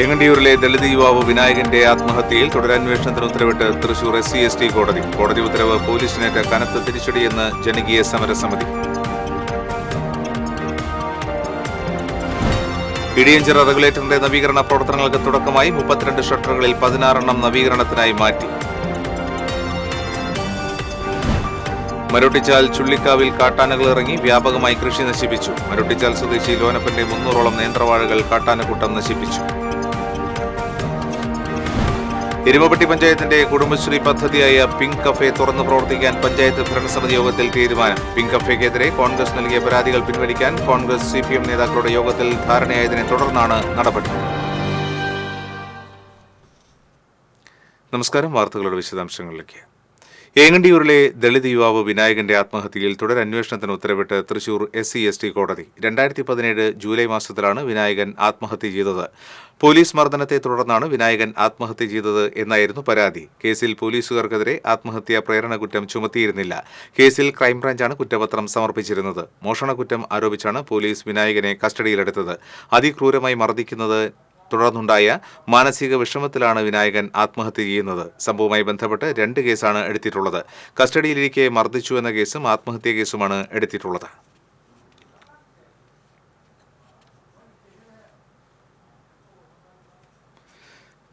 ഏങ്ങണ്ടിയൂരിലെ ദളിത് യുവാവ് വിനായകന്റെ ആത്മഹത്യയിൽ തുടരന്വേഷണത്തിന് ഉത്തരവിട്ട് തൃശൂർ SC/ST കോടതി. കോടതി ഉത്തരവ് പോലീസിനേറ്റ കനത്ത തിരിച്ചടിയെന്ന് ജനകീയ സമരസമിതി. ഇടിയഞ്ചിറ റെഗുലേറ്ററിന്റെ നവീകരണ പ്രവർത്തനങ്ങൾക്ക് തുടക്കമായി. 32 ഷട്ടറുകളിൽ 16 നവീകരണത്തിനായി മാറ്റി. മരോട്ടിച്ചാൽ ചുള്ളിക്കാവിൽ കാട്ടാനകൾ ഇറങ്ങി വ്യാപകമായി കൃഷി നശിപ്പിച്ചു. മരോട്ടിച്ചാൽ സ്വദേശി ലോനപ്പന്റെ 300ഓളം നേന്ത്രവാഴകൾ കാട്ടാനക്കൂട്ടം നശിപ്പിച്ചു. എരുമപ്പെട്ടി പഞ്ചായത്തിന്റെ കുടുംബശ്രീ പദ്ധതിയായ പിങ്ക് കഫേ തുറന്നു പ്രവർത്തിക്കാൻ പഞ്ചായത്ത് ഭരണസമിതി യോഗത്തിൽ തീരുമാനം. പിങ്ക് കഫേക്കെതിരെ കോൺഗ്രസ് നൽകിയ പരാതികൾ പിൻവലിക്കാൻ കോൺഗ്രസ് CPM നേതാക്കളുടെ യോഗത്തിൽ ധാരണയായതിനെ തുടർന്നാണ് നടപടി. നമസ്കാരം. വാർത്തകളുടെ വിശദാംശങ്ങളിലേക്ക്. ഏങ്ങണ്ടിയൂരിലെ ദളിത് യുവാവ് വിനായകന്റെ ആത്മഹത്യയിൽ തുടരന്വേഷണത്തിന് ഉത്തരവിട്ട് തൃശൂർ SC/ST കോടതി. 2017 ജൂലൈ മാസത്തിലാണ് വിനായകൻ ആത്മഹത്യ ചെയ്തത്. പോലീസ് മർദ്ദനത്തെ തുടർന്നാണ് വിനായകൻ ആത്മഹത്യ ചെയ്തത് എന്നായിരുന്നു പരാതി. കേസിൽ പോലീസുകാർക്കെതിരെ ആത്മഹത്യാ പ്രേരണ കുറ്റം ചുമത്തിയിരുന്നില്ല. കേസിൽ ക്രൈംബ്രാഞ്ചാണ് കുറ്റപത്രം സമർപ്പിച്ചിരുന്നത്. മോഷണക്കുറ്റം ആരോപിച്ചാണ് പോലീസ് വിനായകനെ കസ്റ്റഡിയിലെടുത്തത്. അതിക്രൂരമായി മർദ്ദിക്കുന്നത് തുടർന്നുണ്ടായ മാനസിക വിഷമത്തിലാണ് വിനായകൻ ആത്മഹത്യ ചെയ്യുന്നത്. സംഭവവുമായി ബന്ധപ്പെട്ട് 2 കേസാണ് എടുത്തിട്ടുള്ളത്. കസ്റ്റഡിയിലിരിക്കെ മർദ്ദിച്ചു എന്ന കേസും ആത്മഹത്യാ കേസുമാണ് എടുത്തിട്ടുള്ളത്.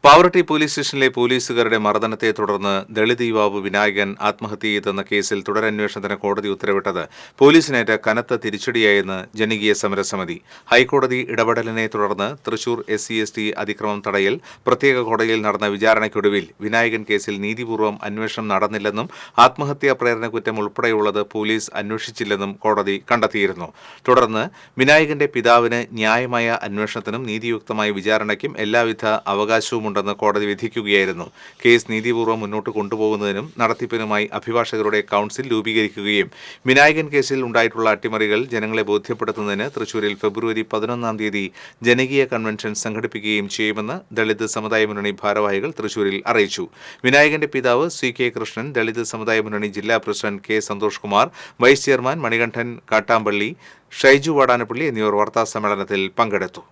പാവറട്ടി പോലീസ് സ്റ്റേഷനിലെ പോലീസുകാരുടെ മർദ്ദനത്തെ തുടർന്ന് ദളിത് യുവാവ് വിനായകൻ ആത്മഹത്യ ചെയ്തെന്ന കേസിൽ തുടരന്വേഷണത്തിന് കോടതി ഉത്തരവിട്ടത് പോലീസിനേറ്റ കനത്ത തിരിച്ചടിയായെന്ന് ജനകീയ സമരസമിതി. ഹൈക്കോടതി ഇടപെടലിനെ തുടർന്ന് തൃശൂർ SC/ST അതിക്രമം തടയൽ പ്രത്യേക കോടതിയിൽ നടന്ന വിചാരണയ്ക്കൊടുവിൽ വിനായകൻ കേസിൽ നീതിപൂർവ്വം അന്വേഷണം നടന്നില്ലെന്നും ആത്മഹത്യാ പ്രേരണ കുറ്റം ഉൾപ്പെടെയുള്ളത് പോലീസ് അന്വേഷിച്ചില്ലെന്നും കോടതി കണ്ടെത്തിയിരുന്നു. തുടർന്ന് വിനായകന്റെ പിതാവിന് ന്യായമായ അന്വേഷണത്തിനും നീതിയുക്തമായ വിചാരണയ്ക്കും എല്ലാവിധ അവകാശവും െന്ന് കോടതി വിധിക്കുകയായിരുന്നു. കേസ് നീതിപൂർവ്വം മുന്നോട്ട് കൊണ്ടുപോകുന്നതിനും നടത്തിപ്പിനുമായി അഭിഭാഷകരുടെ കൌൺസിൽ രൂപീകരിക്കുകയും വിനായകൻ കേസിൽ ഉണ്ടായിട്ടുള്ള അട്ടിമറികൾ ജനങ്ങളെ ബോധ്യപ്പെടുത്തുന്നതിന് തൃശൂരിൽ ഫെബ്രുവരി 11 ജനകീയ കൺവെൻഷൻ സംഘടിപ്പിക്കുകയും ചെയ്യുമെന്ന് ദളിത് സമുദായ മുന്നണി ഭാരവാഹികൾ തൃശൂരിൽ അറിയിച്ചു. വിനായകന്റെ പിതാവ് CK കൃഷ്ണൻ, ദളിത് സമുദായ മുന്നണി ജില്ലാ president K Santhosh Kumar, vice chairman Manikandan Kattampally, Shaiju Vadanappally എന്നിവർ വാർത്താസമ്മേളനത്തിൽ പങ്കെടുത്തു.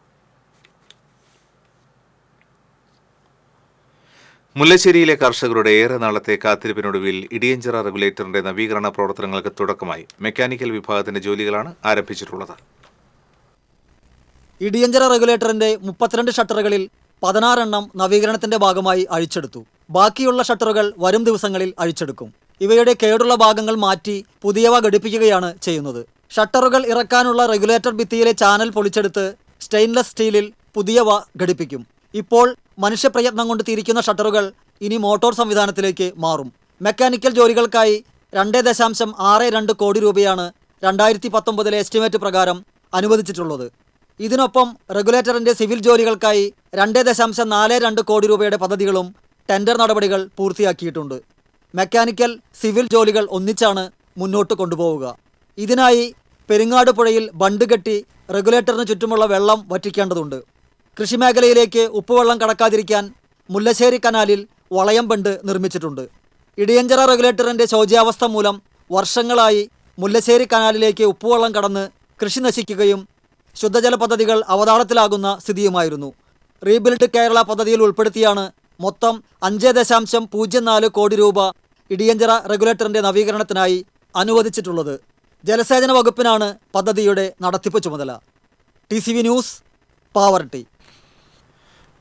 മുല്ലശ്ശേരിയിലെ കർഷകരുടെ ഏറെ നാളത്തെ കാത്തിരിപ്പിനൊടുവിൽ ഇടിയഞ്ചിറ റെഗുലേറ്ററിന്റെ നവീകരണ പ്രവർത്തനങ്ങൾക്ക് തുടക്കമായി. മെക്കാനിക്കൽ വിഭാഗത്തിന്റെ ജോലികളാണ് ആരംഭിച്ചിട്ടുള്ളത്. ഇടിയഞ്ചിറ റെഗുലേറ്ററിന്റെ 32 ഷട്ടറുകളിൽ 16 നവീകരണത്തിന്റെ ഭാഗമായി അഴിച്ചെടുത്തു. ബാക്കിയുള്ള ഷട്ടറുകൾ വരും ദിവസങ്ങളിൽ അഴിച്ചെടുക്കും. ഇവയുടെ കേടുള്ള ഭാഗങ്ങൾ മാറ്റി പുതിയവ ഘടിപ്പിക്കുകയാണ് ചെയ്യുന്നത്. ഷട്ടറുകൾ ഇറക്കാനുള്ള റെഗുലേറ്റർ ഭിത്തിയിലെ ചാനൽ പൊളിച്ചെടുത്ത് സ്റ്റെയിൻലെസ് സ്റ്റീലിൽ പുതിയവ ഘടിപ്പിക്കും. ഇപ്പോൾ മനുഷ്യപ്രയത്നം കൊണ്ട് തിരിക്കുന്ന ഷട്ടറുകൾ ഇനി മോട്ടോർ സംവിധാനത്തിലേക്ക് മാറും. മെക്കാനിക്കൽ ജോലികൾക്കായി 2.62 കോടി രൂപയാണ് 2019 എസ്റ്റിമേറ്റ് പ്രകാരം അനുവദിച്ചിട്ടുള്ളത്. ഇതിനൊപ്പം റെഗുലേറ്ററിന്റെ സിവിൽ ജോലികൾക്കായി 2.42 കോടി രൂപയുടെ പദ്ധതികളും ടെൻഡർ നടപടികൾ പൂർത്തിയാക്കിയിട്ടുണ്ട്. മെക്കാനിക്കൽ സിവിൽ ജോലികൾ ഒന്നിച്ചാണ് മുന്നോട്ട് കൊണ്ടുപോവുക. ഇതിനായി പെരിങ്ങാട് പുഴയിൽ ബണ്ട് കെട്ടി റെഗുലേറ്ററിന് ചുറ്റുമുള്ള വെള്ളം വറ്റിക്കേണ്ടതുണ്ട്. കൃഷിമേഖലയിലേക്ക് ഉപ്പുവെള്ളം കടക്കാതിരിക്കാൻ മുല്ലശ്ശേരി കനാലിൽ വളയം ബണ്ട് നിർമ്മിച്ചിട്ടുണ്ട്. ഇടിയഞ്ചിറ റെഗുലേറ്ററിന്റെ ശോച്യാവസ്ഥ മൂലം വർഷങ്ങളായി മുല്ലശ്ശേരി കനാലിലേക്ക് ഉപ്പുവെള്ളം കടന്ന് കൃഷി നശിക്കുകയും ശുദ്ധജല പദ്ധതികൾ അവതാളത്തിലാകുന്ന സ്ഥിതിയുമായിരുന്നു. റീബിൽഡ് കേരള പദ്ധതിയിൽ ഉൾപ്പെടുത്തിയാണ് മൊത്തം 5.04 കോടി രൂപ ഇടിയഞ്ചിറ റെഗുലേറ്ററിന്റെ നവീകരണത്തിനായി അനുവദിച്ചിട്ടുള്ളത്. ജലസേചന വകുപ്പിനാണ് പദ്ധതിയുടെ നടത്തിപ്പ് ചുമതല. TCV news, Pavaratty.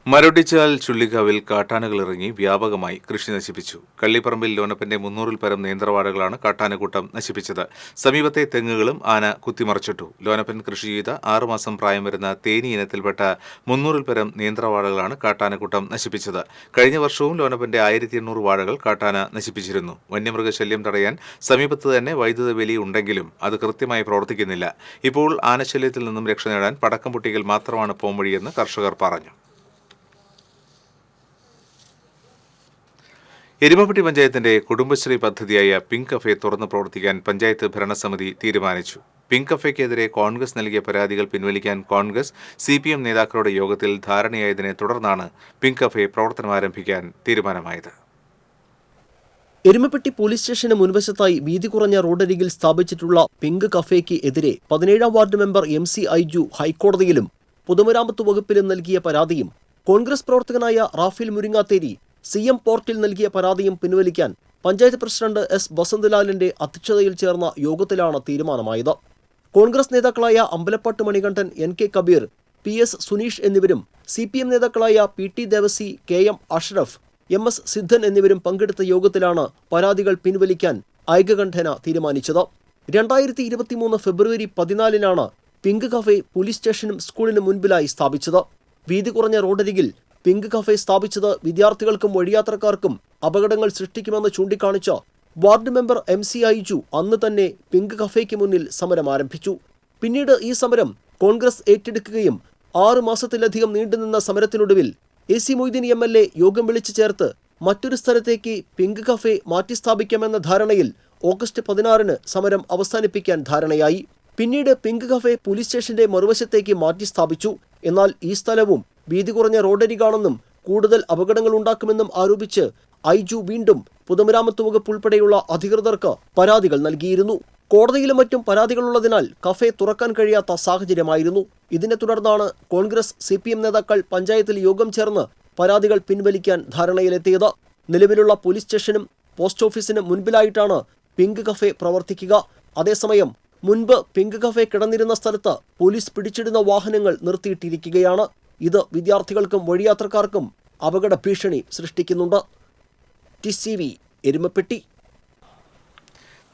മരോട്ടിച്ചാൽ ചുള്ളിക്കാവിൽ കാട്ടാനകൾ ഇറങ്ങി വ്യാപകമായി കൃഷി നശിപ്പിച്ചു. കള്ളിപ്പറമ്പിൽ ലോനപ്പന്റെ 300-ൽ പരം നേന്ത്രവാഴകളാണ് കാട്ടാനക്കൂട്ടം നശിപ്പിച്ചത്. സമീപത്തെ തെങ്ങുകളും ആന കുത്തിമറിച്ചിട്ടു. ലോനപ്പൻ കൃഷി ചെയ്ത 6 മാസം പ്രായം വരുന്ന തേനി ഇനത്തിൽപ്പെട്ട 300-ൽ പരം നേന്ത്രവാഴകളാണ് കാട്ടാനക്കൂട്ടം നശിപ്പിച്ചത്. കഴിഞ്ഞ വർഷവും ലോനപ്പന്റെ 1800 വാഴകൾ കാട്ടാന നശിപ്പിച്ചിരുന്നു. വന്യമൃഗശല്യം തടയാൻ സമീപത്ത് തന്നെ വൈദ്യുത വേലി ഉണ്ടെങ്കിലും അത് കൃത്യമായി പ്രവർത്തിക്കുന്നില്ല. ഇപ്പോൾ ആനശല്യത്തിൽ നിന്നും രക്ഷ നേടാൻ പടക്കം പൊട്ടിക്കൽ മാത്രമാണ് പോംവഴിയെന്ന് കർഷകർ പറഞ്ഞു. എരുമപ്പെട്ടി പഞ്ചായത്തിന്റെ കുടുംബശ്രീ പദ്ധതിയായ പിങ്ക് കഫേ തുറന്നു പ്രവർത്തിക്കാൻ പഞ്ചായത്ത് ഭരണസമിതി തീരുമാനിച്ചു. പിങ്ക് കഫേക്കെതിരെ കോൺഗ്രസ് നൽകിയ പരാതികൾ പിൻവലിക്കാൻ കോൺഗ്രസ് CPM നേതാക്കളുടെ യോഗത്തിൽ ധാരണയായതിനെ തുടർന്നാണ് പിങ്ക് കഫേ പ്രവർത്തനം ആരംഭിക്കാൻ തീരുമാനമായത്. എരുമപ്പെട്ടി പോലീസ് സ്റ്റേഷന് മുൻവശത്തായി വീതി കുറഞ്ഞ റോഡരികിൽ സ്ഥാപിച്ചിട്ടുള്ള പിങ്ക് കഫേക്ക് എതിരെ 17-ാം വാർഡ് മെമ്പർ MC ഐജു ഹൈക്കോടതിയിലും പൊതുമരാമത്ത് വകുപ്പിലും നൽകിയ പരാതിയും കോൺഗ്രസ് പ്രവർത്തകനായ റാഫേൽ മുരിങ്ങാത്തേരി CM പോർട്ടിൽ നൽകിയ പരാതിയും പിൻവലിക്കാൻ പഞ്ചായത്ത് പ്രസിഡന്റ് S. വസന്തലാലിന്റെ അധ്യക്ഷതയിൽ ചേർന്ന യോഗത്തിലാണ് തീരുമാനമായത്. കോൺഗ്രസ് നേതാക്കളായ അമ്പലപ്പാട്ട് മണികണ്ഠൻ, NK കബീർ, PS സുനീഷ് എന്നിവരും CPM നേതാക്കളായ PT Devasi, KM Ashraf, MS സിദ്ധൻ എന്നിവരും പങ്കെടുത്ത യോഗത്തിലാണ് പരാതികൾ പിൻവലിക്കാൻ ഐകകണ്ഠേന തീരുമാനിച്ചത്. 2023 ഫെബ്രുവരി 14-നാണ് പിങ്ക് കഫേ പോലീസ് സ്റ്റേഷനും സ്കൂളിനും മുൻപിലായി സ്ഥാപിച്ചത്. വീതി കുറഞ്ഞ റോഡരികിൽ പിങ്ക് കഫേ സ്ഥാപിച്ചത് വിദ്യാർത്ഥികൾക്കും വഴിയാത്രക്കാർക്കും അപകടങ്ങൾ സൃഷ്ടിക്കുമെന്ന് ചൂണ്ടിക്കാണിച്ച വാർഡ് മെമ്പർ MC ഐജു അന്ന് തന്നെ പിങ്ക് കഫേക്ക് മുന്നിൽ സമരം ആരംഭിച്ചു. പിന്നീട് ഈ സമരം കോൺഗ്രസ് ഏറ്റെടുക്കുകയും 6 മാസത്തിലധികം നീണ്ടുനിന്ന സമരത്തിനൊടുവിൽ AC മൊയ്തീൻ MLA യോഗം വിളിച്ചു ചേർത്ത് മറ്റൊരു സ്ഥലത്തേക്ക് പിങ്ക് കഫേ മാറ്റി സ്ഥാപിക്കാമെന്ന ധാരണയിൽ ഓഗസ്റ്റ് 16-ന് സമരം അവസാനിപ്പിക്കാൻ ധാരണയായി. പിന്നീട് പിങ്ക് കഫേ പോലീസ് സ്റ്റേഷന്റെ മറുവശത്തേക്ക് മാറ്റി സ്ഥാപിച്ചു. എന്നാൽ ഈ സ്ഥലവും വീതി കുറഞ്ഞ റോഡരികാണെന്നും കൂടുതൽ അപകടങ്ങൾ ഉണ്ടാക്കുമെന്നും ആരോപിച്ച് ഐജു വീണ്ടും പൊതുമരാമത്ത് വകുപ്പ് ഉൾപ്പെടെയുള്ള അധികൃതർക്ക് പരാതികൾ നൽകിയിരുന്നു. കോടതിയിലും മറ്റും പരാതികളുള്ളതിനാൽ കഫേ തുറക്കാൻ കഴിയാത്ത സാഹചര്യമായിരുന്നു. ഇതിനെ തുടർന്നാണ് കോൺഗ്രസ് CPM നേതാക്കൾ പഞ്ചായത്തിൽ യോഗം ചേർന്ന് പരാതികൾ പിൻവലിക്കാൻ ധാരണയിലെത്തിയത്. നിലവിലുള്ള പോലീസ് സ്റ്റേഷനും പോസ്റ്റ് ഓഫീസിനും മുൻപിലായിട്ടാണ് പിങ്ക് കഫേ പ്രവർത്തിക്കുക. അതേസമയം മുൻപ് പിങ്ക് കഫേ കിടന്നിരുന്ന സ്ഥലത്ത് പോലീസ് പിടിച്ചിടുന്ന വാഹനങ്ങൾ നിർത്തിയിട്ടിരിക്കുകയാണ്. ഇത് വിദ്യാർത്ഥികൾക്കും വഴിയാത്രക്കാർക്കും അപകട ഭീഷണി സൃഷ്ടിക്കുന്നുണ്ട്. TCV എരുമപ്പെട്ടി.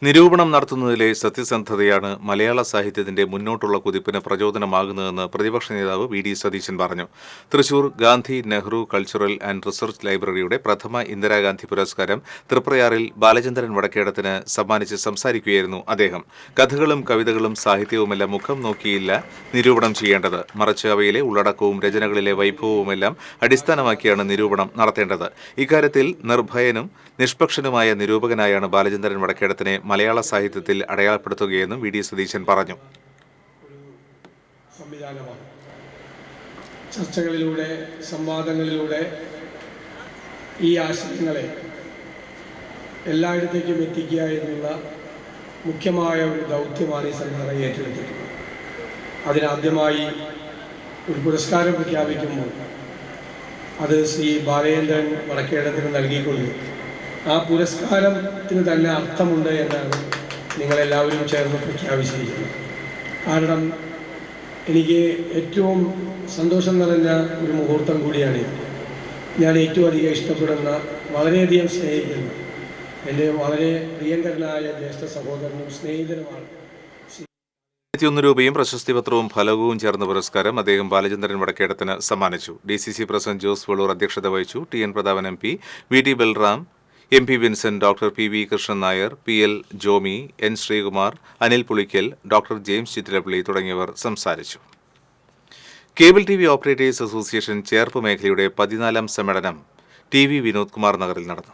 നിരൂപണം നടത്തുന്നതിലെ സത്യസന്ധതയാണ് മലയാള സാഹിത്യത്തിന്റെ മുന്നോട്ടുള്ള കുതിപ്പിന് പ്രചോദനമാകുന്നതെന്ന് പ്രതിപക്ഷ നേതാവ് VD സതീശൻ പറഞ്ഞു. Thrissur Gandhi Nehru cultural and research ലൈബ്രറിയുടെ പ്രഥമ ഇന്ദിരാഗാന്ധി പുരസ്കാരം തൃപ്രയാറിൽ ബാലചന്ദ്രൻ വടക്കേടത്തിന് സമ്മാനിച്ച് സംസാരിക്കുകയായിരുന്നു അദ്ദേഹം. കഥകളും കവിതകളും സാഹിത്യവുമെല്ലാം മുഖം നോക്കിയില്ല നിരൂപണം ചെയ്യേണ്ടത്, മറിച്ച് അവയിലെ ഉള്ളടക്കവും രചനകളിലെ വൈഭവവുമെല്ലാം അടിസ്ഥാനമാക്കിയാണ് നിരൂപണം നടത്തേണ്ടത്. ഇക്കാര്യത്തിൽ നിർഭയനും നിഷ്പക്ഷനുമായ നിരൂപകനായാണ് ബാലചന്ദ്രൻ വടക്കേടത്തിനെ മലയാള സാഹിത്യത്തിൽ അടയാളപ്പെടുത്തുകയെന്നും VD സതീശൻ പറഞ്ഞു. ചർച്ചകളിലൂടെ, സംവാദങ്ങളിലൂടെ ഈ ആശയങ്ങളെ എല്ലായിടത്തേക്കും എത്തിക്കുക എന്നുള്ള മുഖ്യമായ ഒരു ദൗത്യമാണ് ഈ സംഘടന ഏറ്റെടുത്തിട്ടുള്ളത്. അതിനാദ്യമായി ഒരു പുരസ്കാരം പ്രഖ്യാപിക്കുമ്പോൾ അത് ശ്രീ ബാലചന്ദ്രൻ വടക്കേടത്തിന് നൽകിക്കൊണ്ട് ആ പുരസ്കാരത്തിന് തന്നെ അർത്ഥമുണ്ട് എന്നാണ് നിങ്ങളെല്ലാവരും ചേർന്ന് പ്രഖ്യാപിച്ചിരിക്കുന്നത്. കാരണം എനിക്ക് ഏറ്റവും സന്തോഷം നിറഞ്ഞ ഒരു മുഹൂർത്തം കൂടിയാണ്. ഞാൻ ഏറ്റവും അധികം ഇഷ്ടപ്പെടുന്ന, വളരെയധികം സ്നേഹിക്കുന്ന എൻ്റെ വളരെ പ്രിയങ്കരനായ ജ്യേഷ്ഠ സഹോദരനും സ്നേഹിതനുമാണ്. 1 രൂപയും പ്രശസ്തി പത്രവും ഫലകവും ചേർന്ന പുരസ്കാരം അദ്ദേഹം ബാലചന്ദ്രൻ വടക്കേടത്തിന് സമ്മാനിച്ചു. DCC പ്രസിഡന്റ് ജോസ് വെള്ളൂർ അധ്യക്ഷത വഹിച്ചു. TN Prathapan MP, VD Balram, MP Vincent, doctor PV Krishnan Nair, PL Jomy, N Sreekumar, Anil Pulikkal, doctor James Chittilappally തുടങ്ങിയവർ സംസാരിച്ചു. Cable TV operators association Cherpu മേഖലയുടെ 14ാം സമ്മേളനം TV വിനോദ് കുമാർ നഗറിൽ നടന്നു.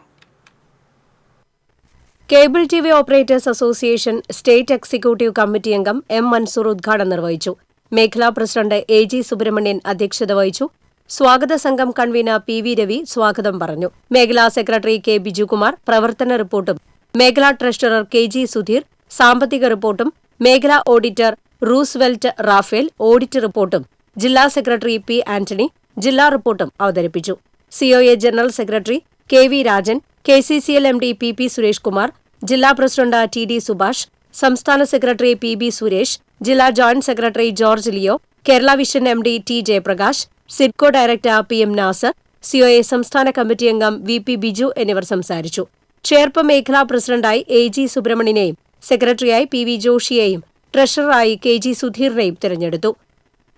Cable TV operators association state executive committee അംഗം M. മൻസൂർ ഉദ്ഘാടനം നിർവഹിച്ചു. മേഖലാ പ്രസിഡന്റ് AG സുബ്രഹ്മണ്യൻ അധ്യക്ഷത വഹിച്ചു. സ്വാഗത സംഘം കൺവീനർ PV രവി സ്വാഗതം പറഞ്ഞു. മേഖലാ സെക്രട്ടറി K. ബിജുകുമാർ പ്രവർത്തന റിപ്പോർട്ടും, മേഖലാ ട്രഷറർ KG സുധീർ സാമ്പത്തിക റിപ്പോർട്ടും, മേഖലാ ഓഡിറ്റർ റൂസ്വെൽറ്റ് റാഫേൽ ഓഡിറ്റ് റിപ്പോർട്ടും, ജില്ലാ സെക്രട്ടറി P. ആന്റണി ജില്ലാ റിപ്പോർട്ടും അവതരിപ്പിച്ചു. COA general secretary KV Rajan, KCCL MD PP Suresh Kumar, ജില്ലാ പ്രസിഡന്റ് TD സുഭാഷ്, സംസ്ഥാന സെക്രട്ടറി PB സുരേഷ്, ജില്ലാ joint secretary George Leo, Kerala vision MD T. Jayaprakash, SIDCO director PM Nasar, COA സംസ്ഥാന കമ്മിറ്റി അംഗം VP ബിജു എന്നിവർ സംസാരിച്ചു. ചേർപ്പ് മേഖലാ പ്രസിഡന്റായി AG സുബ്രഹ്മണ്യനെയും സെക്രട്ടറിയായി PV ജോഷിയെയും ട്രഷററായി KG സുധീറിനെയും തിരഞ്ഞെടുത്തു.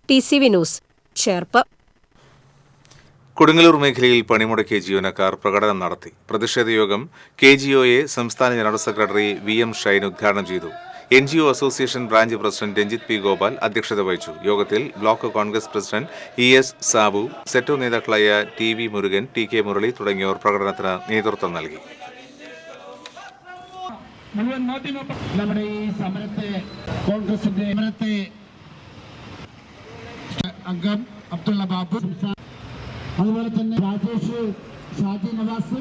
TCV news, Cherpu. കൊടുങ്ങല്ലൂർ മേഖലയിൽ പണിമുടക്കിയ ജീവനക്കാർ പ്രകടനം നടത്തി. പ്രതിഷേധ യോഗം KGOA സംസ്ഥാന ജനറൽ സെക്രട്ടറി VM ഷൈൻ ഉദ്ഘാടനം ചെയ്തു. NGO association branch president Ranjith P. Gopal അധ്യക്ഷത വഹിച്ചു. യോഗത്തിൽ block Congress president ES Sabu, സെറ്റോ നേതാക്കളായ TV മുരുകൻ, TK മുരളി തുടങ്ങിയവർ പ്രകടനത്തിന് നേതൃത്വം നൽകി. നമ്മുടെ ഈ സമരത്തെ കോൺഗ്രസിന്റെ അംഗം അബ്ദുള്ള ബാബു, അതുപോലെ തന്നെ രാജേഷ്, ഷാജി നവാസ്,